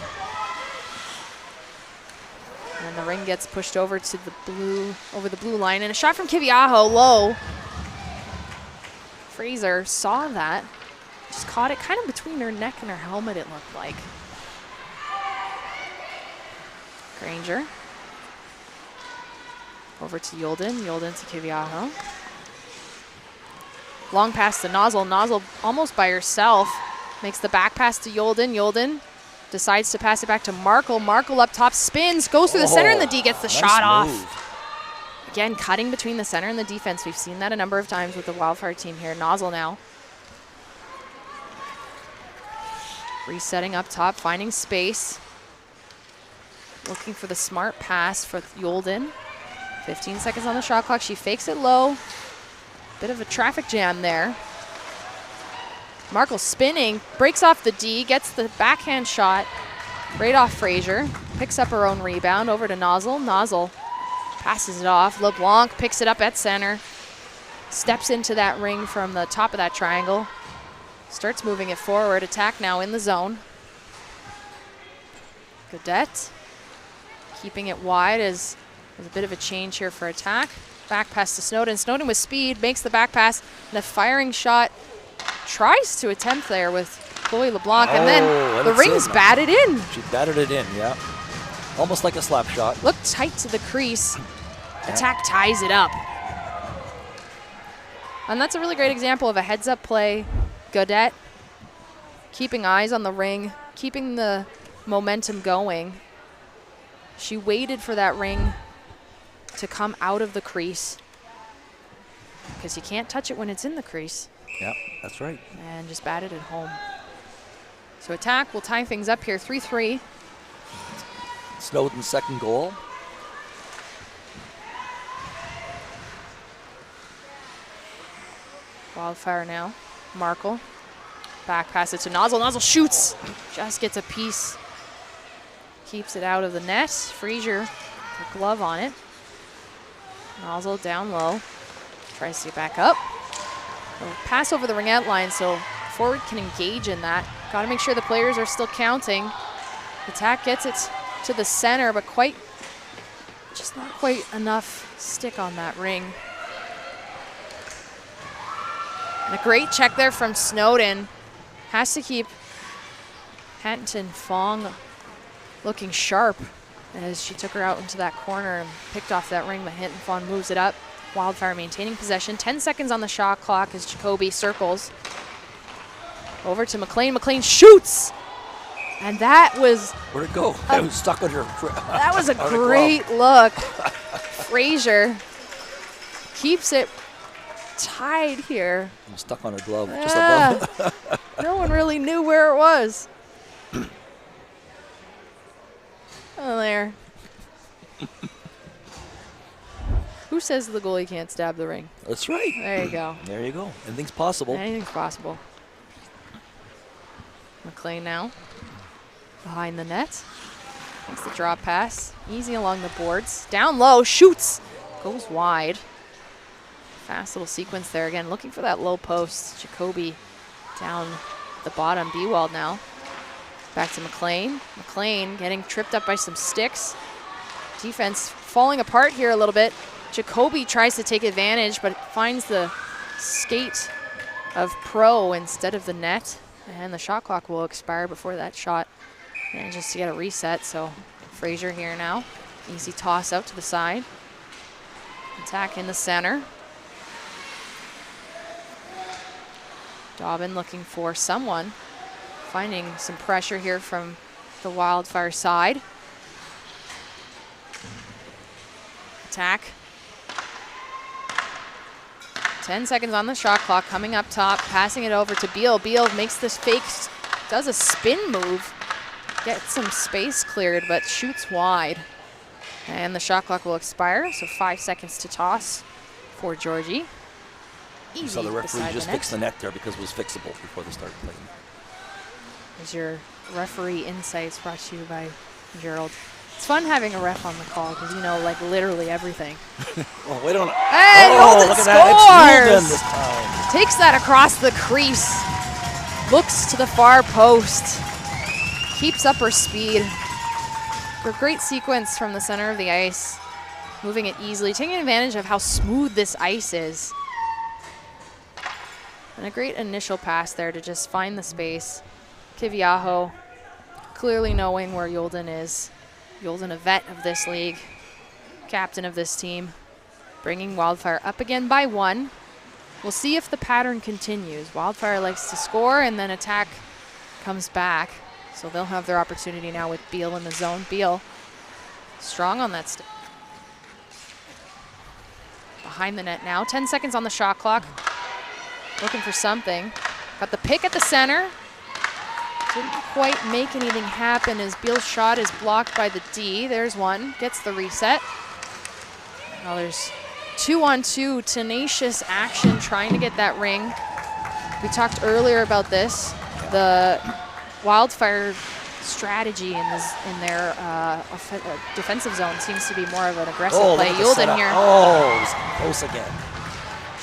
And the ring gets pushed over to the blue line, and a shot from Kiviaho low. Fraser saw that. Just caught it kind of between her neck and her helmet, it looked like. Granger. Over to Yolden. Yolden to Kiviaho. Long pass to Nozzle. Nozzle almost by herself. Makes the back pass to Yolden. Yolden decides to pass it back to Markle. Markle up top, spins, goes through the center, and the D gets the shot off. Again, cutting between the center and the defense. We've seen that a number of times with the Wildfire team here. Nozzle now. Resetting up top, finding space. Looking for the smart pass for Yolden. 15 seconds on the shot clock. She fakes it low. Bit of a traffic jam there. Markle spinning, breaks off the D, gets the backhand shot right off Fraser. Picks up her own rebound over to Nozzle. Nozzle passes it off. LeBlanc picks it up at center. Steps into that ring from the top of that triangle. Starts moving it forward. Attack now in the zone. Gaudette keeping it wide as there's a bit of a change here for Attack. Back pass to Snowden. Snowden with speed makes the back pass, and a firing shot tries to attempt there with Chloe LeBlanc, and then the ring's batted in. She batted it in, yeah. Almost like a slap shot. Looked tight to the crease. Attack ties it up. And that's a really great example of a heads-up play. Gaudette keeping eyes on the ring, keeping the momentum going. She waited for that ring to come out of the crease because you can't touch it when it's in the crease. Yeah, that's right. And just batted it home. So Attack will tie things up here, 3-3. Snowden's second goal. Wildfire now. Markle. Back pass it to Nozzle. Nozzle shoots. Just gets a piece. Keeps it out of the net. Fraser, her glove on it. Nozzle down low. Tries to get back up. Pass over the ringette line so forward can engage in that. Got to make sure the players are still counting. Attack gets it to the center, but just not quite enough stick on that ring. And a great check there from Snowden. Has to keep Hatton Fong looking sharp as she took her out into that corner and picked off that ring, but Hinton Fawn moves it up. Wildfire maintaining possession. 10 seconds on the shot clock as Jacoby circles. Over to McLean. McLean shoots! And that was... Where'd it go? It was stuck on her... That was a great look. Frazier keeps it tied here. I'm stuck on her glove, just above. No one really knew where it was. Oh, there. Who says the goalie can't stab the ring? That's right. There you go. There you go. Anything's possible. Anything's possible. McLean now. Behind the net. Makes the drop pass. Easy along the boards. Down low. Shoots. Goes wide. Fast little sequence there again. Looking for that low post. Jacoby down the bottom. Bewald now. Back to McLean. McLean getting tripped up by some sticks. Defense falling apart here a little bit. Jacoby tries to take advantage, but finds the skate of Pro instead of the net. And the shot clock will expire before that shot. And just to get a reset, so Frazier here now. Easy toss out to the side. Attack in the center. Dobbin looking for someone. Finding some pressure here from the Wildfire side. Attack. 10 seconds on the shot clock, coming up top, passing it over to Beal. Beal makes this fake, does a spin move, gets some space cleared, but shoots wide. And the shot clock will expire, so 5 seconds to toss for Georgie. Easy. So the referee just fixed the net there because it was fixable before they started playing. There's your referee insights brought to you by Gerald. It's fun having a ref on the call because you know, like, literally everything. Well, wait on it. And look at that. It's this time. Takes that across the crease. Looks to the far post. Keeps up her speed. A great sequence from the center of the ice. Moving it easily. Taking advantage of how smooth this ice is. And a great initial pass there to just find the space. Kiviaho clearly knowing where Yolden is. Yolden, a vet of this league, captain of this team, bringing Wildfire up again by 1. We'll see if the pattern continues. Wildfire likes to score and then attack comes back. So they'll have their opportunity now with Beal in the zone. Beal strong on that stick. Behind the net now. 10 seconds on the shot clock. Looking for something. Got the pick at the center. Didn't quite make anything happen as Beal's shot is blocked by the D. There's one. Gets the reset. Now there's 2-on-2 tenacious action trying to get that ring. We talked earlier about this. The Wildfire strategy in their defensive zone seems to be more of an aggressive play. Yolden here. Oh, close again.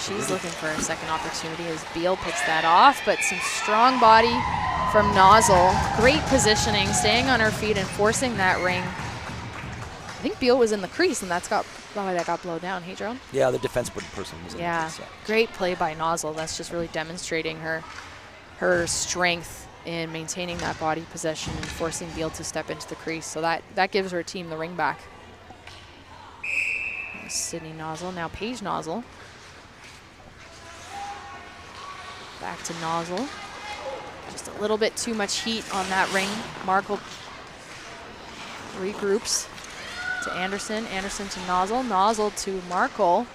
She's looking for a second opportunity as Beal picks that off, but some strong body from Nozzle. Great positioning, staying on her feet and forcing that ring. I think Beal was in the crease, and that's why that got blown down. Hey, Jerome? Yeah, the defense person was in the crease. Yeah, great play by Nozzle. That's just really demonstrating her strength in maintaining that body possession and forcing Beal to step into the crease. So that gives her team the ring back. Sydney Nozzle, now Paige Nozzle. Back to Nozzle. Just a little bit too much heat on that ring. Markle regroups to Anderson. Anderson to Nozzle. Nozzle to Markle.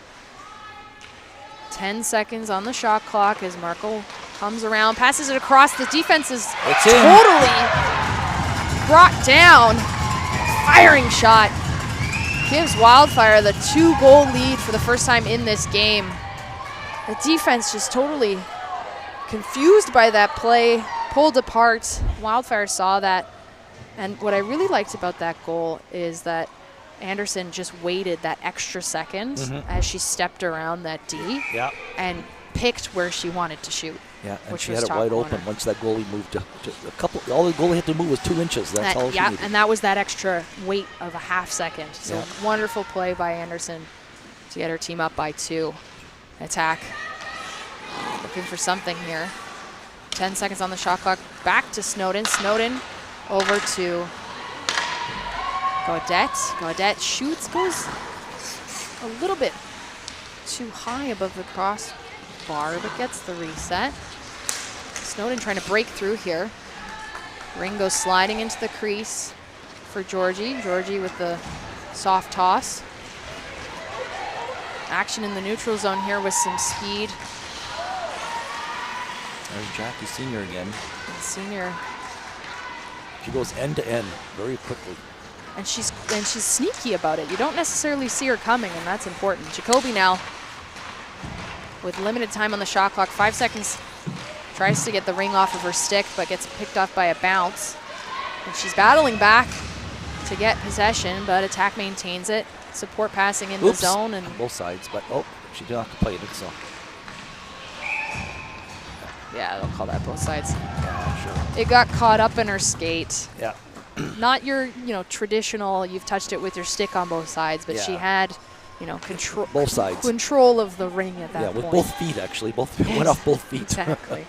10 seconds on the shot clock as Markle comes around, passes it across. The defense is totally brought down. Firing shot. Gives Wildfire the 2-goal lead for the first time in this game. The defense just totally confused by that play, pulled apart. Wildfire saw that. And what I really liked about that goal is that Anderson just waited that extra second as she stepped around that D and picked where she wanted to shoot. Yeah, and she had it wide open once that goalie moved to a couple. All the goalie had to move was 2 inches. That's all she needed. And that was that extra weight of a half second. So wonderful play by Anderson to get her team up by 2. Attack. Looking for something here. 10 seconds on the shot clock. Back to Snowden. Snowden over to Gaudette shoots, goes a little bit too high above the crossbar, but gets the reset. Snowden trying to break through here. Ring goes sliding into the crease for Georgie. Georgie with the soft toss. Action in the neutral zone here with some speed. There's Jackie Senior again. Senior. She goes end to end very quickly. And she's sneaky about it. You don't necessarily see her coming, and that's important. Jacoby now with limited time on the shot clock, 5 seconds. Tries to get the ring off of her stick, but gets picked off by a bounce. And she's battling back to get possession, but attack maintains it. Support passing in the zone. And both sides, but she didn't have to play it, so. Yeah, they'll call that both sides. Yeah, sure. It got caught up in her skate. Yeah. Not your, traditional, you've touched it with your stick on both sides, but she had, control. Both sides. Control of the ring at that point. Yeah, with both feet, actually. Both went off both feet. Exactly.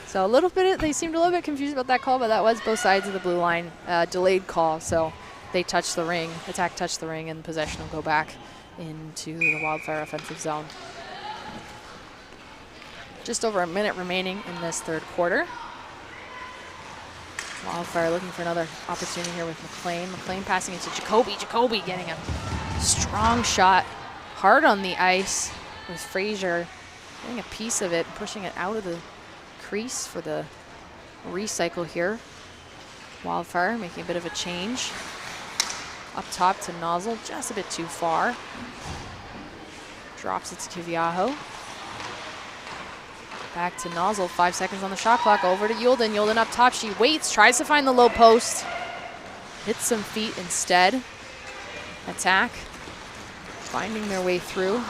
So a little bit, they seemed a little bit confused about that call, but that was both sides of the blue line. Delayed call, so they touched the ring, attack touched the ring, and possession will go back into the Wildfire offensive zone. Just over a minute remaining in this third quarter. Wildfire looking for another opportunity here with McLean. McLean passing it to Jacoby. Jacoby getting a strong shot, hard on the ice with Frazier getting a piece of it, pushing it out of the crease for the recycle here. Wildfire making a bit of a change. Up top to Nozzle, just a bit too far. Drops it to Kiviaho. Back to Nozzle, 5 seconds on the shot clock, over to Yulden. Yulden up top, she waits, tries to find the low post. Hits some feet instead. Attack, finding their way through.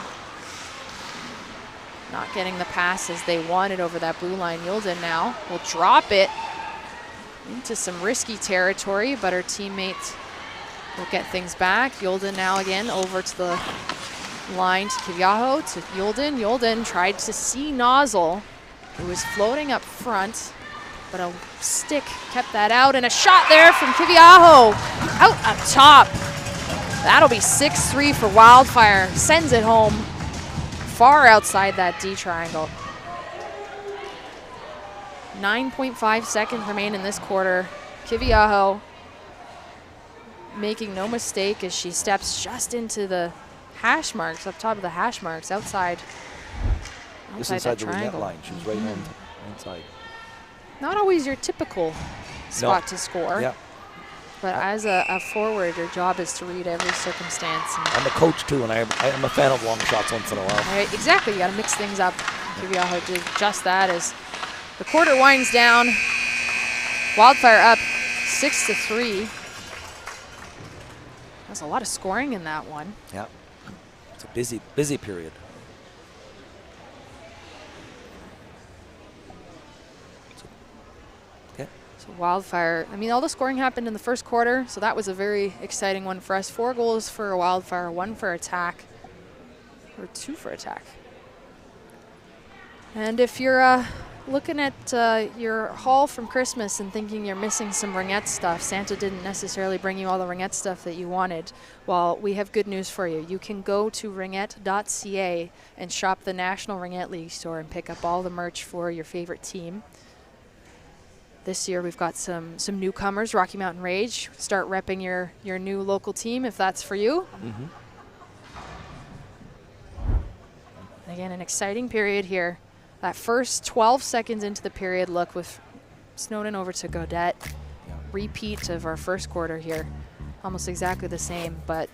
Not getting the passes they wanted over that blue line. Yulden now will drop it into some risky territory, but her teammate will get things back. Yulden now again over to the line to Kiviaho, to Yulden. Yulden tried to see Nozzle, who was floating up front, but a stick kept that out, and a shot there from Kiviaho, out up top. That'll be 6-3 for Wildfire. Sends it home far outside that D triangle. 9.5 seconds remain in this quarter. Kiviaho making no mistake as she steps just into the hash marks, up top of the hash marks, outside Just inside the triangle. Ringette line. She was right on inside. Not always your typical spot to score. Yeah. But as a forward, your job is to read every circumstance. I'm a coach too, and I'm a fan of long shots once in a while. Right, exactly, you got to mix things up. Kiviaho did just that as the quarter winds down. Wildfire up 6-3. There's a lot of scoring in that one. Yeah, it's a busy period. So Wildfire, I mean, all the scoring happened in the first quarter, so that was a very exciting one for us. 4 goals for Wildfire, 1 for attack, or 2 for attack. And if you're looking at your haul from Christmas and thinking you're missing some Ringette stuff, Santa didn't necessarily bring you all the Ringette stuff that you wanted, well, we have good news for you. You can go to ringette.ca and shop the National Ringette League store and pick up all the merch for your favorite team. This year we've got some newcomers, Rocky Mountain Rage. Start repping your new local team if that's for you. Mm-hmm. Again, an exciting period here. That first 12 seconds into the period look with Snowden over to Gaudette. Repeat of our first quarter here. Almost exactly the same, but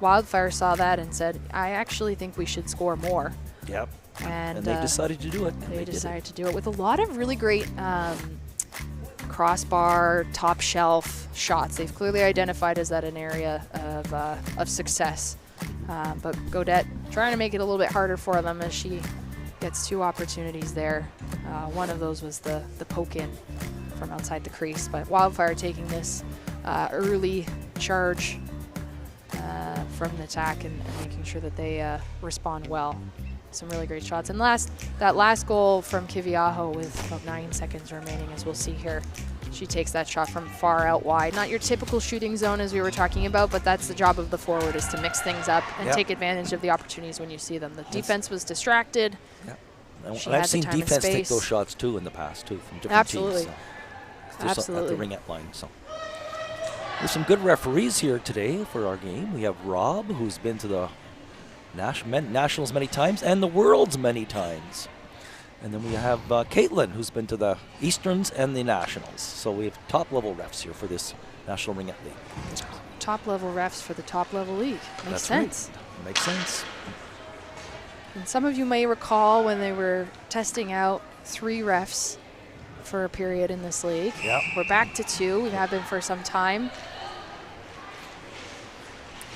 Wildfire saw that and said, I actually think we should score more. Yep. And they decided to do it. They decided to do it with a lot of really great crossbar, top shelf shots. They've clearly identified as that an area of success. But Gaudette trying to make it a little bit harder for them as she gets 2 opportunities there. One of those was the poke in from outside the crease, but Wildfire taking this early charge from the attack and making sure that they respond well. Some really great shots. And that last goal from Kiviaho with about 9 seconds remaining, as we'll see here. She takes that shot from far out wide. Not your typical shooting zone as we were talking about, but that's the job of the forward, is to mix things up and take advantage of the opportunities when you see them. The defense was distracted. And I've seen defense take those shots too in the past too from different teams. So. Absolutely. At the Ringette line. So there's some good referees here today for our game. We have Rob, who's been to the Nationals many times and the Worlds many times. And then we have Caitlin, who's been to the Easterns and the Nationals. So we have top-level refs here for this National Ringette League. Top-level refs for the top-level league. Makes sense. Right. Makes sense. And some of you may recall when they were testing out 3 refs for a period in this league. Yep. We're back to 2. We have been for some time.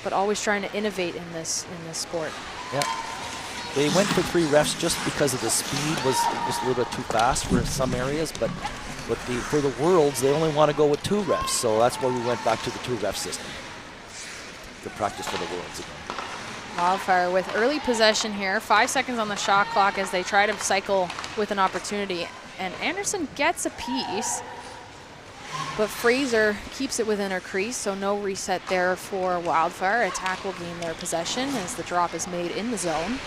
But always trying to innovate in this sport. Yeah. They went for 3 refs just because of the speed was just a little bit too fast for some areas, but for the Worlds, they only want to go with 2 refs, so that's why we went back to the 2 ref system to practice for the Worlds again. Wildfire with early possession here. 5 seconds on the shot clock as they try to cycle with an opportunity. And Anderson gets a piece, but Fraser keeps it within her crease, so no reset there for Wildfire. Attack will gain their possession as the drop is made in the zone.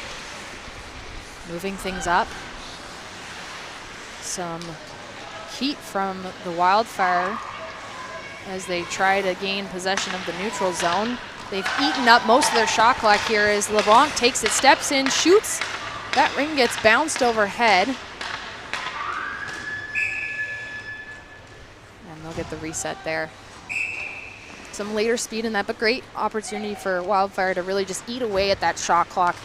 Moving things up. Some heat from the Wildfire as they try to gain possession of the neutral zone. They've eaten up most of their shot clock here as LeBlanc takes it, steps in, shoots. That ring gets bounced overhead. And they'll get the reset there. Some later speed in that, but great opportunity for Wildfire to really just eat away at that shot clock,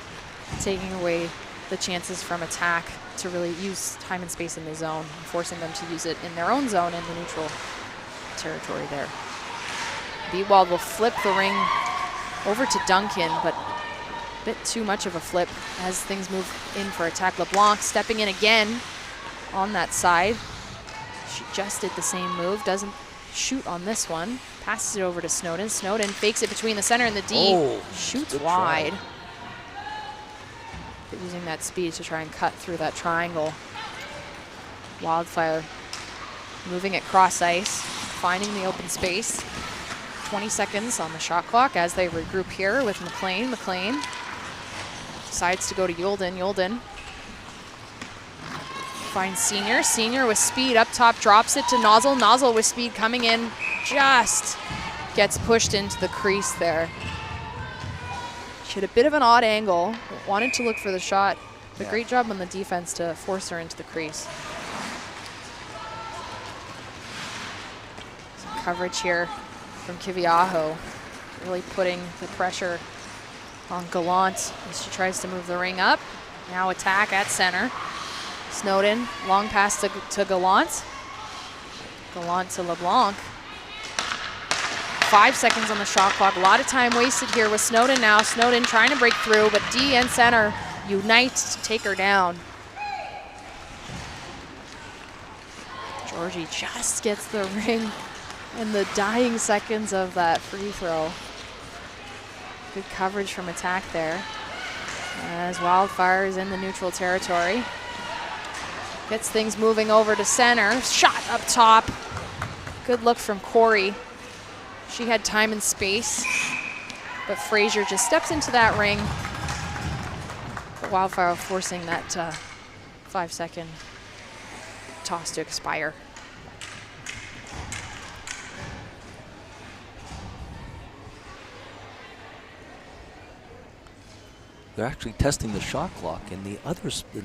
taking away the chances from attack to really use time and space in the zone, forcing them to use it in their own zone in the neutral territory there. Beatwald will flip the ring over to Duncan, but a bit too much of a flip as things move in for attack. LeBlanc stepping in again on that side. She just did the same move, doesn't shoot on this one. Passes it over to Snowden. Snowden fakes it between the center and the D. Shoots wide. But using that speed to try and cut through that triangle. Wildfire moving at cross ice, finding the open space. 20 seconds on the shot clock as they regroup here with McLean. McLean decides to go to Yolden. Yolden finds Senior. Senior with speed up top, drops it to Nozzle. Nozzle with speed coming in, just gets pushed into the crease there. She had a bit of an odd angle, wanted to look for the shot, but great job on the defense to force her into the crease. Some coverage here from Kiviaho, really putting the pressure on Gallant as she tries to move the ring up. Now attack at center. Snowden, long pass to Gallant. Gallant to LeBlanc. 5 seconds on the shot clock. A lot of time wasted here with Snowden now. Snowden trying to break through, but D and center unite to take her down. Georgie just gets the ring in the dying seconds of that free throw. Good coverage from attack there. As Wildfire is in the neutral territory. Gets things moving over to center. Shot up top. Good look from Corey. She had time and space, but Fraser just steps into that ring. But Wildfire forcing that 5-second toss to expire. They're actually testing the shot clock in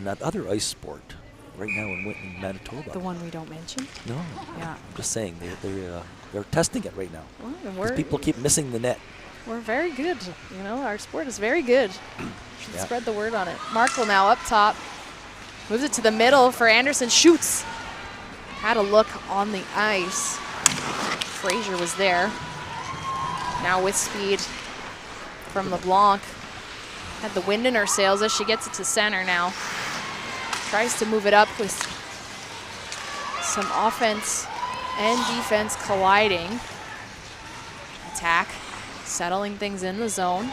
that other ice sport right now in Manitoba. The one we don't mention? No. Yeah. I'm just saying they're testing it right now. Well, people keep missing the net. We're very good. You know, our sport is very good. Should spread the word on it. Markle now up top. Moves it to the middle for Anderson. Shoots. Had a look on the ice. Fraser was there. Now with speed from LeBlanc. Had the wind in her sails as she gets it to center now. Tries to move it up with some offense and defense colliding. Attack, settling things in the zone.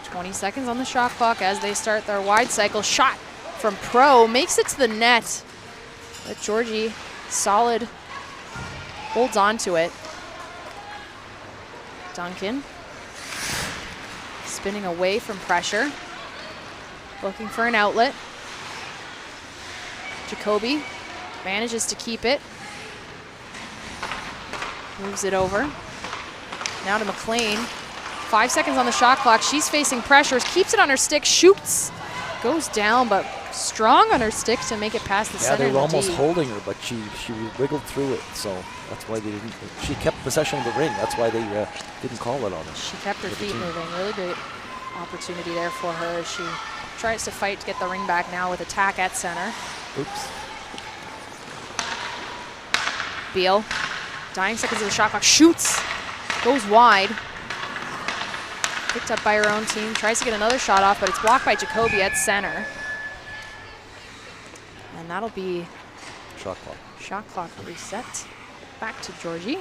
20 seconds on the shot clock as they start their wide cycle. Shot from Pro, makes it to the net. But Georgie, solid holds on to it. Duncan spinning away from pressure, looking for an outlet. Jacoby manages to keep it. Moves it over. Now to McLean. 5 seconds on the shot clock. She's facing pressures, keeps it on her stick, shoots. Goes down, but strong on her stick to make it past the center. Yeah, they were and the almost D. holding her, but she wiggled through it, so that's why they didn't. She kept possession of the ring. That's why they didn't call it on her. She kept her feet moving. Really great opportunity there for her. She tries to fight to get the ring back now with attack at center. Oops. Beal, dying seconds of the shot clock, shoots, goes wide. Picked up by her own team, tries to get another shot off, but it's blocked by Jacoby at center. And that'll be shot clock. Shot clock reset. Back to Georgie.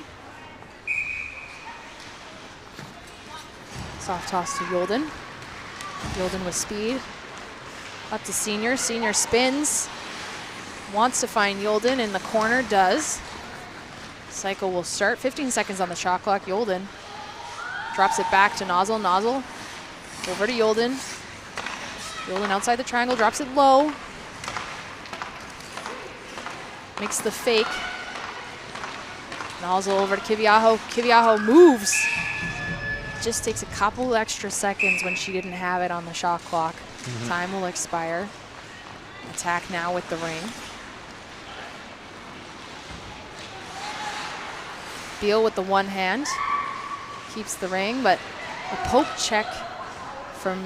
Soft toss to Yolden. Yolden with speed. Up to Senior. Senior spins. Wants to find Yolden in the corner, does. Cycle will start. 15 seconds on the shot clock. Yolden drops it back to Nozzle. Nozzle over to Yolden. Yolden outside the triangle, drops it low. Makes the fake. Nozzle over to Kiviaho. Kiviaho moves. Just takes a couple extra seconds when she didn't have it on the shot clock. Time will expire. Attack now with the ring. Beal with the one hand. Keeps the ring, but a poke check from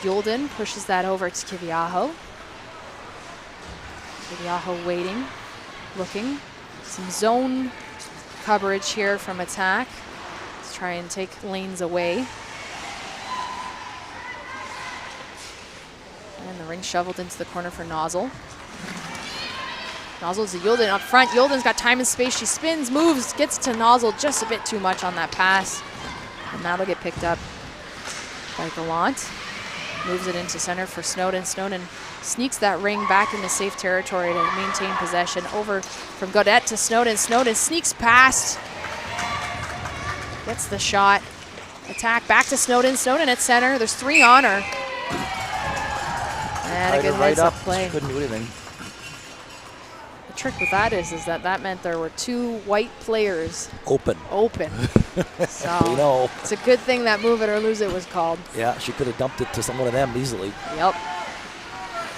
Yolden pushes that over to Kiviaho. Kiviaho waiting, looking. Some zone coverage here from attack. Let's try and take lanes away. And the ring shoveled into the corner for Nozzle. Nozzle's to Yolden up front. Yolden's got time and space. She spins, moves, gets to Nozzle just a bit too much on that pass. And that'll get picked up by Gallant. Moves it into center for Snowden. Snowden sneaks that ring back into safe territory to maintain possession. Over from Gaudette to Snowden. Snowden sneaks past. Gets the shot. Attack back to Snowden. Snowden at center. There's 3 on her. And a good heads-up play. She couldn't do anything. The trick with that is that meant there were 2 white players open. So we know. It's a good thing that move it or lose it was called. Yeah, she could have dumped it to someone of them easily. Yep.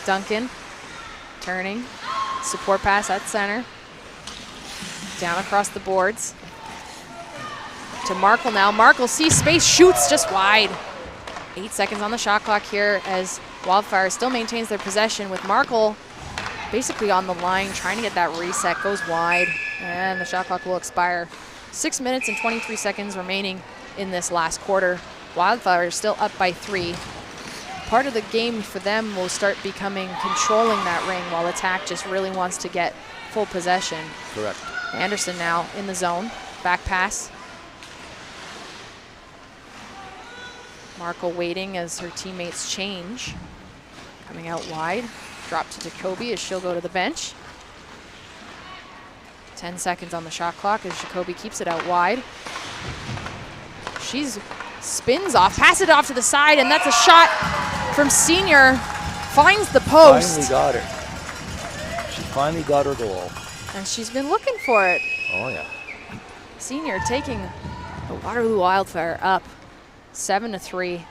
Duncan turning, support pass at center, down across the boards to Markle now. Markle sees space, shoots just wide. 8 seconds on the shot clock here as Wildfire still maintains their possession with Markle basically on the line, trying to get that reset, goes wide, and the shot clock will expire. 6 minutes and 23 seconds remaining in this last quarter. Wildfire is still up by 3. Part of the game for them will start becoming controlling that ring while attack just really wants to get full possession. Correct. Anderson now in the zone, back pass. Markle waiting as her teammates change. Coming out wide. Drop to Jacoby as she'll go to the bench. 10 seconds on the shot clock as Jacoby keeps it out wide. She spins off, passes it off to the side, and that's a shot from Senior. Finds the post. Finally got her. She finally got her goal. And she's been looking for it. Oh, yeah. Senior taking the Waterloo Wildfire up 7-3.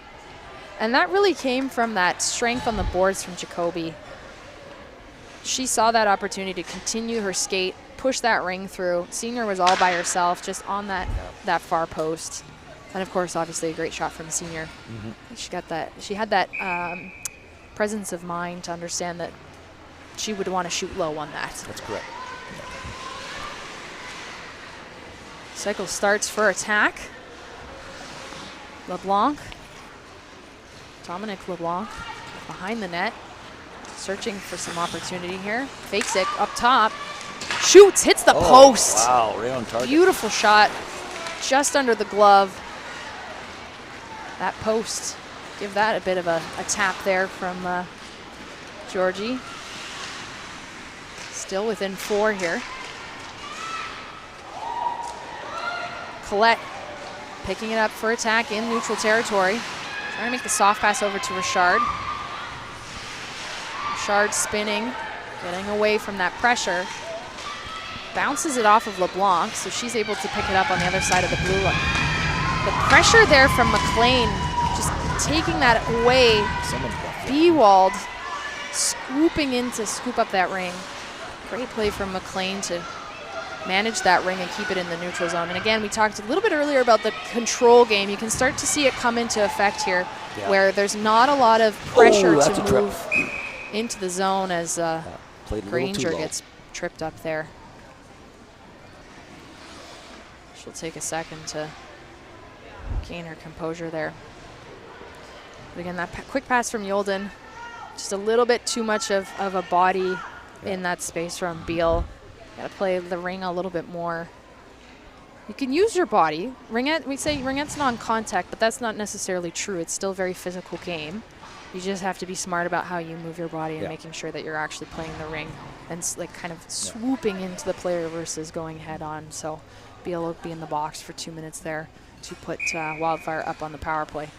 And that really came from that strength on the boards from Jacoby. She saw that opportunity to continue her skate, push that ring through. Senior was all by herself, just on that far post. And of course, obviously a great shot from Senior. She got that. She had that presence of mind to understand that she would want to shoot low on that. That's correct. Cycle starts for attack. LeBlanc. Dominic LeBlanc behind the net. Searching for some opportunity here. Fakes it up top. Shoots, hits the post. Wow, right on target. Beautiful shot. Just under the glove. That post. Give that a bit of a tap there from Georgie. Still within 4 here. Collette picking it up for attack in neutral territory. Trying to make the soft pass over to Richard. Richard spinning, getting away from that pressure. Bounces it off of LeBlanc, so she's able to pick it up on the other side of the blue line. The pressure there from McLean, just taking that away. Bewald scooping in to scoop up that ring. Great play from McLean to manage that ring and keep it in the neutral zone. And again, we talked a little bit earlier about the control game. You can start to see it come into effect here, where there's not a lot of pressure to move into the zone as Granger gets tripped up there. She'll take a second to gain her composure there. But again, that quick pass from Yolden, just a little bit too much of a body in that space from Beal. Got to play the ring a little bit more. You can use your body. Ringette, we say Ringette's non-contact, but that's not necessarily true. It's still a very physical game. You just have to be smart about how you move your body and making sure that you're actually playing the ring and like kind of swooping into the player versus going head on. So Beal will be in the box for 2 minutes there to put Wildfire up on the power play.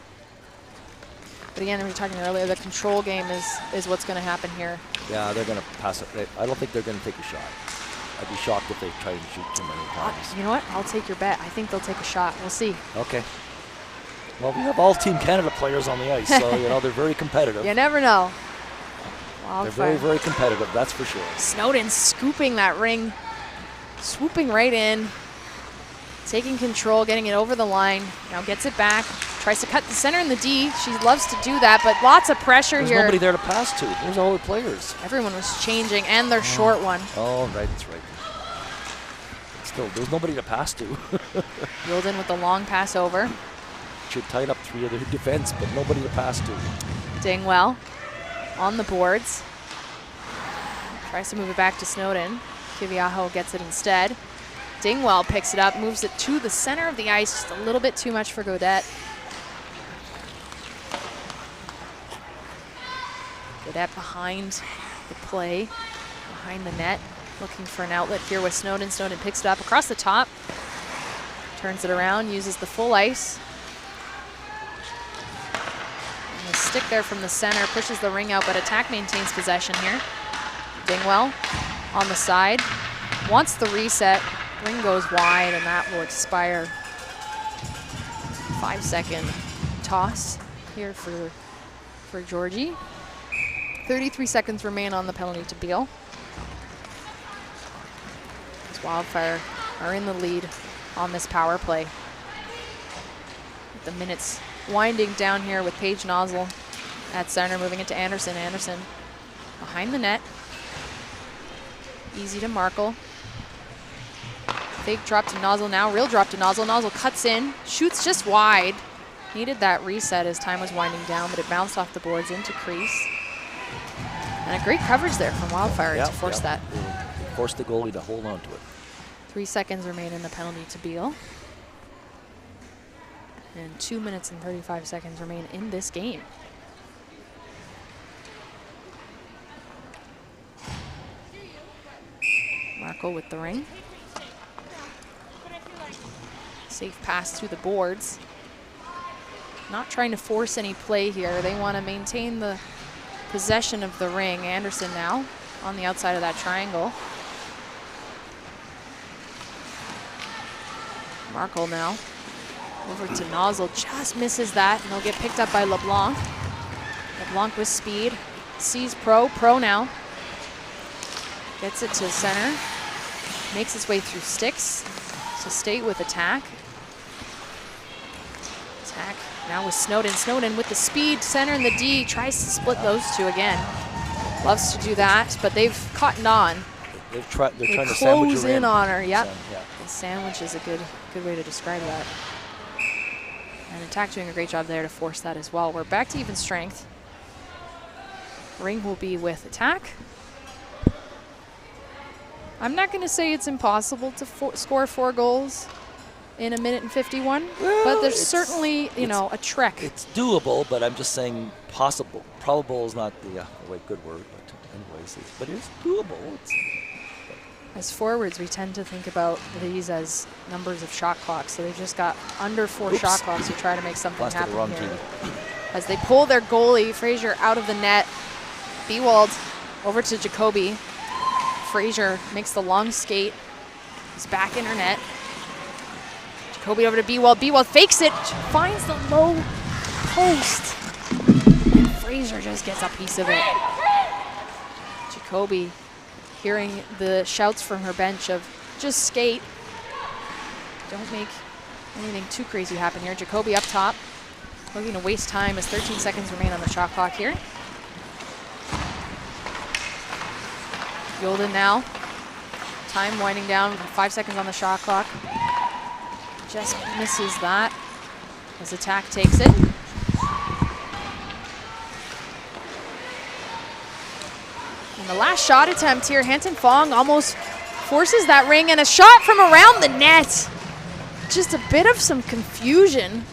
But again, we were talking earlier, the control game is what's going to happen here. Yeah, they're going to pass it. I don't think they're going to take a shot. I'd be shocked if they try to shoot too many times. You know what? I'll take your bet. I think they'll take a shot. We'll see. Okay. Well, we have all Team Canada players on the ice, so you know they're very competitive. You never know. They're very, very competitive, that's for sure. Snowden scooping that ring, swooping right in, taking control, getting it over the line. Now gets it back, tries to cut the center and the D. She loves to do that, but lots of pressure here. There's nobody there to pass to. There's all the players. Everyone was changing, and their short one. Oh, right, that's right. Still, there's nobody to pass to. Yolden with the long pass over. Should tied up 3 of their defense, but nobody to pass to. Dingwell on the boards. Tries to move it back to Snowden. Kiviaho gets it instead. Dingwell picks it up, moves it to the center of the ice, just a little bit too much for Gaudette. Gaudette behind the play, behind the net, looking for an outlet here with Snowden. Snowden picks it up across the top, turns it around, uses the full ice. And the stick there from the center pushes the ring out, but attack maintains possession here. Dingwell on the side, wants the reset. Ring goes wide, and that will expire. 5-second toss here for Georgie. 33 seconds remain on the penalty to Beal. As Wildfire are in the lead on this power play. The minutes winding down here with Paige Nozzle at center, moving it to Anderson. Anderson behind the net. Easy to Markle. Fake drop to Nozzle now, real drop to Nozzle. Nozzle cuts in, shoots just wide. Needed that reset as time was winding down, but it bounced off the boards into crease. And a great coverage there from Wildfire to force that. Force the goalie to hold on to it. 3 seconds remain in the penalty to Beal. And 2 minutes and 35 seconds remain in this game. Markle with the ring. Safe pass through the boards. Not trying to force any play here. They want to maintain the possession of the ring. Anderson now on the outside of that triangle. Markle now over to Nozzle, just misses that, and they'll get picked up by LeBlanc. LeBlanc with speed, sees Pro now. Gets it to center, makes its way through sticks to State with attack. Attack now with Snowden. Snowden with the speed, center and the D, tries to split those two again. Loves to do that, but they've caught on. They're trying to close in on her. Yep. The sandwich is a good way to describe that. And attack doing a great job there to force that as well. We're back to even strength. Ring will be with attack. I'm not going to say it's impossible to score 4 goals in 1:51, but there's certainly, you know, a trek. It's doable, but I'm just saying possible. Probable is not the good word, but anyways, but it's doable. As forwards, we tend to think about these as numbers of shot clocks. So they've just got under 4 shot clocks to try to make something happen here. As they pull their goalie, Fraser, out of the net. Bewald over to Jacoby. Fraser makes the long skate. He's back in her net. Jacoby over to Bewald. Bewald fakes it, finds the low post. And Fraser just gets a piece of it. Jacoby hearing the shouts from her bench of just skate. Don't make anything too crazy happen here. Jacoby up top, looking to waste time as 13 seconds remain on the shot clock here. Yolden now, time winding down, 5 seconds on the shot clock. Just misses that as Attack takes it. And the last shot attempt here, Hanson Fong almost forces that ring, and a shot from around the net. Just a bit of some confusion.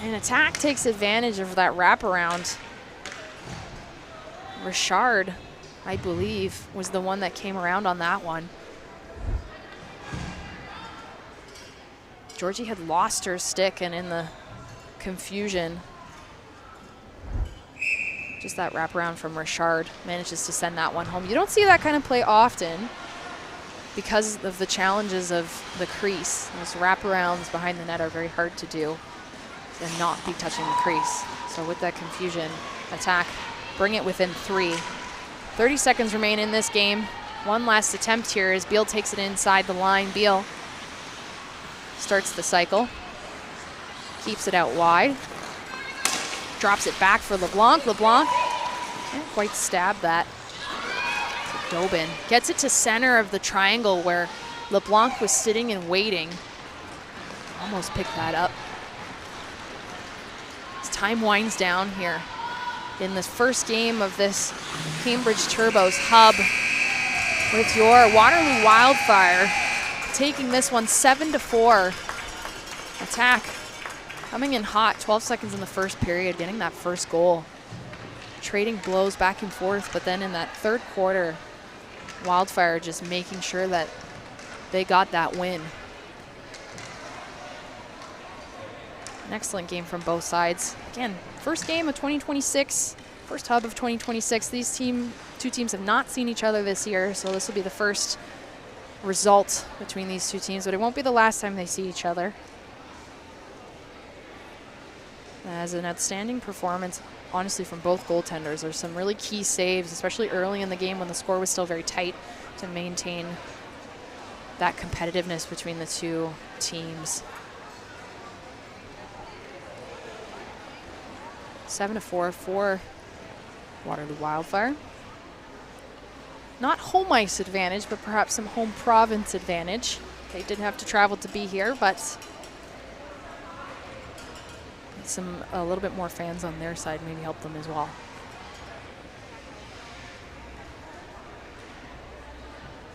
And Attack takes advantage of that wraparound. Richard, I believe, was the one that came around on that one. Georgie had lost her stick, and in the confusion, just that wraparound from Richard manages to send that one home. You don't see that kind of play often because of the challenges of the crease. Those wraparounds behind the net are very hard to do and not be touching the crease. So with that confusion, Attack bring it within 3. 30 seconds remain in this game. One last attempt here as Beal takes it inside the line. Beal starts the cycle, keeps it out wide, drops it back for LeBlanc. LeBlanc can't quite stab that. Dobin gets it to center of the triangle where LeBlanc was sitting and waiting. Almost picked that up. As time winds down here in the first game of this Cambridge Turbos hub with your Waterloo Wildfire taking this one 7-4. Attack coming in hot, 12 seconds in the first period, getting that first goal. Trading blows back and forth, but then in that third quarter, Wildfire just making sure that they got that win. An excellent game from both sides. Again, first game of 2026, first hub of 2026. These two teams have not seen each other this year, so this will be the first result between these two teams, but it won't be the last time they see each other. As an outstanding performance, honestly, from both goaltenders. There's some really key saves, especially early in the game when the score was still very tight, to maintain that competitiveness between the two teams. 7-4 for Waterloo Wildfire. Not home ice advantage, but perhaps some home province advantage. They did have to travel to be here, but a little bit more fans on their side maybe help them as well.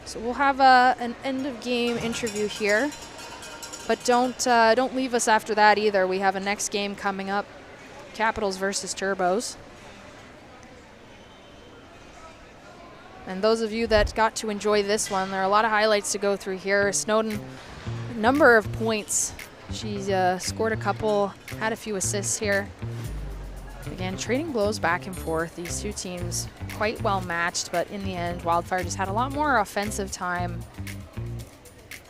So we'll have an end of game interview here, but don't leave us after that either. We have a next game coming up, Capitals versus Turbos. And those of you that got to enjoy this one, there are a lot of highlights to go through here. Snowden, a number of points. She's scored a couple, had a few assists here. Again, trading blows back and forth. These two teams quite well matched, but in the end, Wildfire just had a lot more offensive time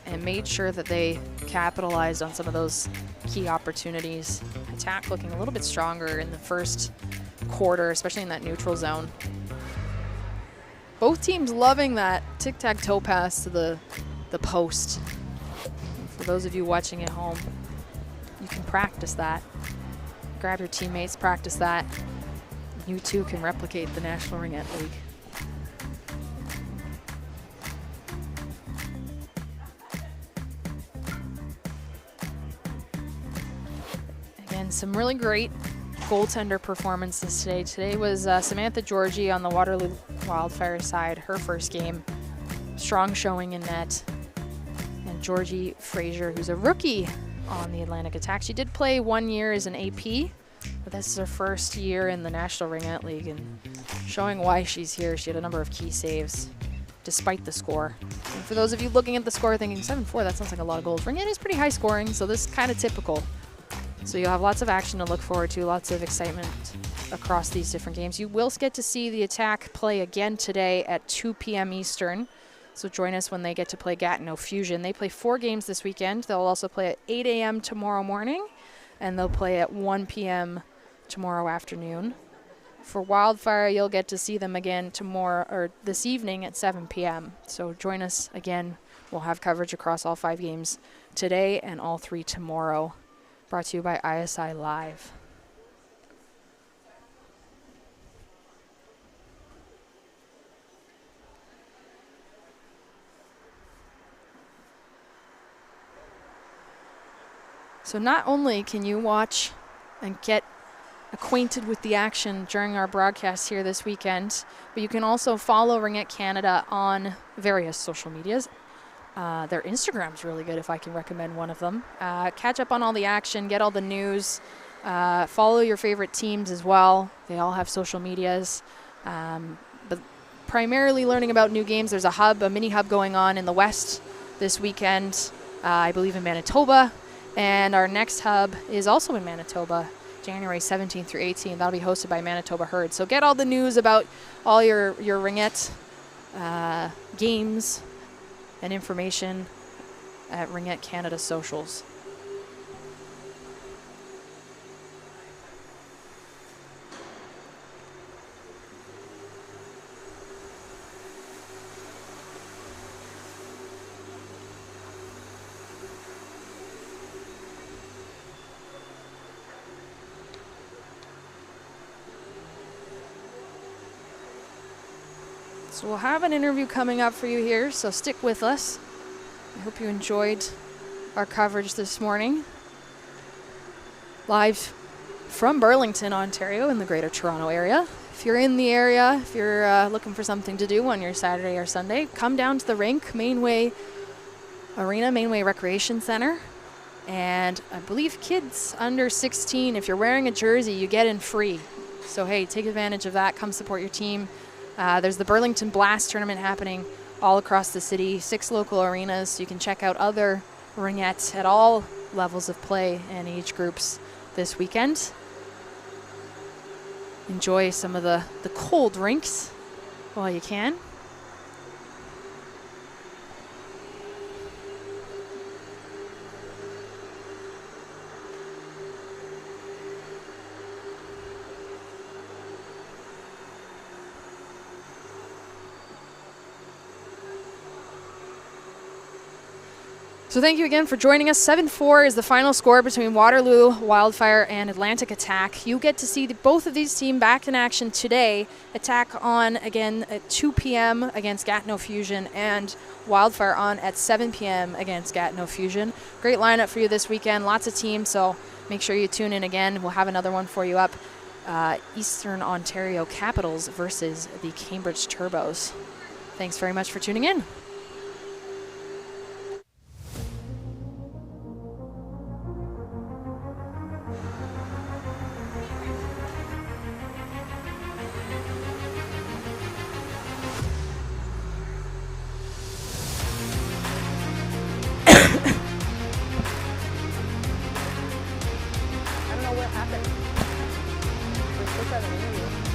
and made sure that they capitalized on some of those key opportunities. Attack looking a little bit stronger in the first quarter, especially in that neutral zone. Both teams loving that tic-tac-toe pass to the post. And for those of you watching at home, you can practice that. Grab your teammates, practice that. You too can replicate the National Ringette League. Again, some really great goaltender performances today. Today was Samantha Georgie on the Waterloo Wildfire side, her first game. Strong showing in net. And Georgie Fraser, who's a rookie on the Atlantic Attack. She did play 1 year as an AP, but this is her first year in the National Ringette League, and showing why she's here. She had a number of key saves. despite the score. And for those of you looking at the score thinking 7-4, that sounds like a lot of goals. Ringette is pretty high scoring, so this is kind of typical. So you'll have lots of action to look forward to, lots of excitement across these different games. You will get to see the Attack play again today at 2 p.m. Eastern. So join us when they get to play Gatineau Fusion. They play 4 games this weekend. They'll also play at 8 a.m. tomorrow morning, and they'll play at 1 p.m. tomorrow afternoon. For Wildfire, you'll get to see them again tomorrow or this evening at 7 p.m. So join us again. We'll have coverage across all 5 games today and all 3 tomorrow. Brought to you by ISI Live. So not only can you watch and get acquainted with the action during our broadcast here this weekend, but you can also follow Ringette Canada on various social medias. Their Instagram's really good, if I can recommend one of them. Catch up on all the action, get all the news, follow your favorite teams as well. They all have social medias. But primarily learning about new games. There's a mini hub going on in the West this weekend, I believe in Manitoba. And our next hub is also in Manitoba, January 17th through 18th. That'll be hosted by Manitoba Herd. So get all the news about all your Ringette games and information at Ringette Canada socials. So we'll have an interview coming up for you here, so stick with us. I hope you enjoyed our coverage this morning. Live from Burlington, Ontario, in the Greater Toronto area. If you're in the area, if you're looking for something to do on your Saturday or Sunday, come down to the rink, Mainway Recreation Centre. And I believe kids under 16, if you're wearing a jersey, you get in free. So hey, take advantage of that. Come support your team. There's the Burlington Blast tournament happening all across the city, 6 local arenas. So you can check out other Ringettes at all levels of play and age groups this weekend. Enjoy some of the cold rinks while you can. So thank you again for joining us. 7-4 is the final score between Waterloo, Wildfire, and Atlantic Attack. You get to see both of these teams back in action today. Attack on again at 2 p.m. against Gatineau Fusion, and Wildfire on at 7 p.m. against Gatineau Fusion. Great lineup for you this weekend. Lots of teams, so make sure you tune in again. We'll have another one for you up. Eastern Ontario Capitals versus the Cambridge Turbos. Thanks very much for tuning in. I don't know what happened. We're supposed to have an interview.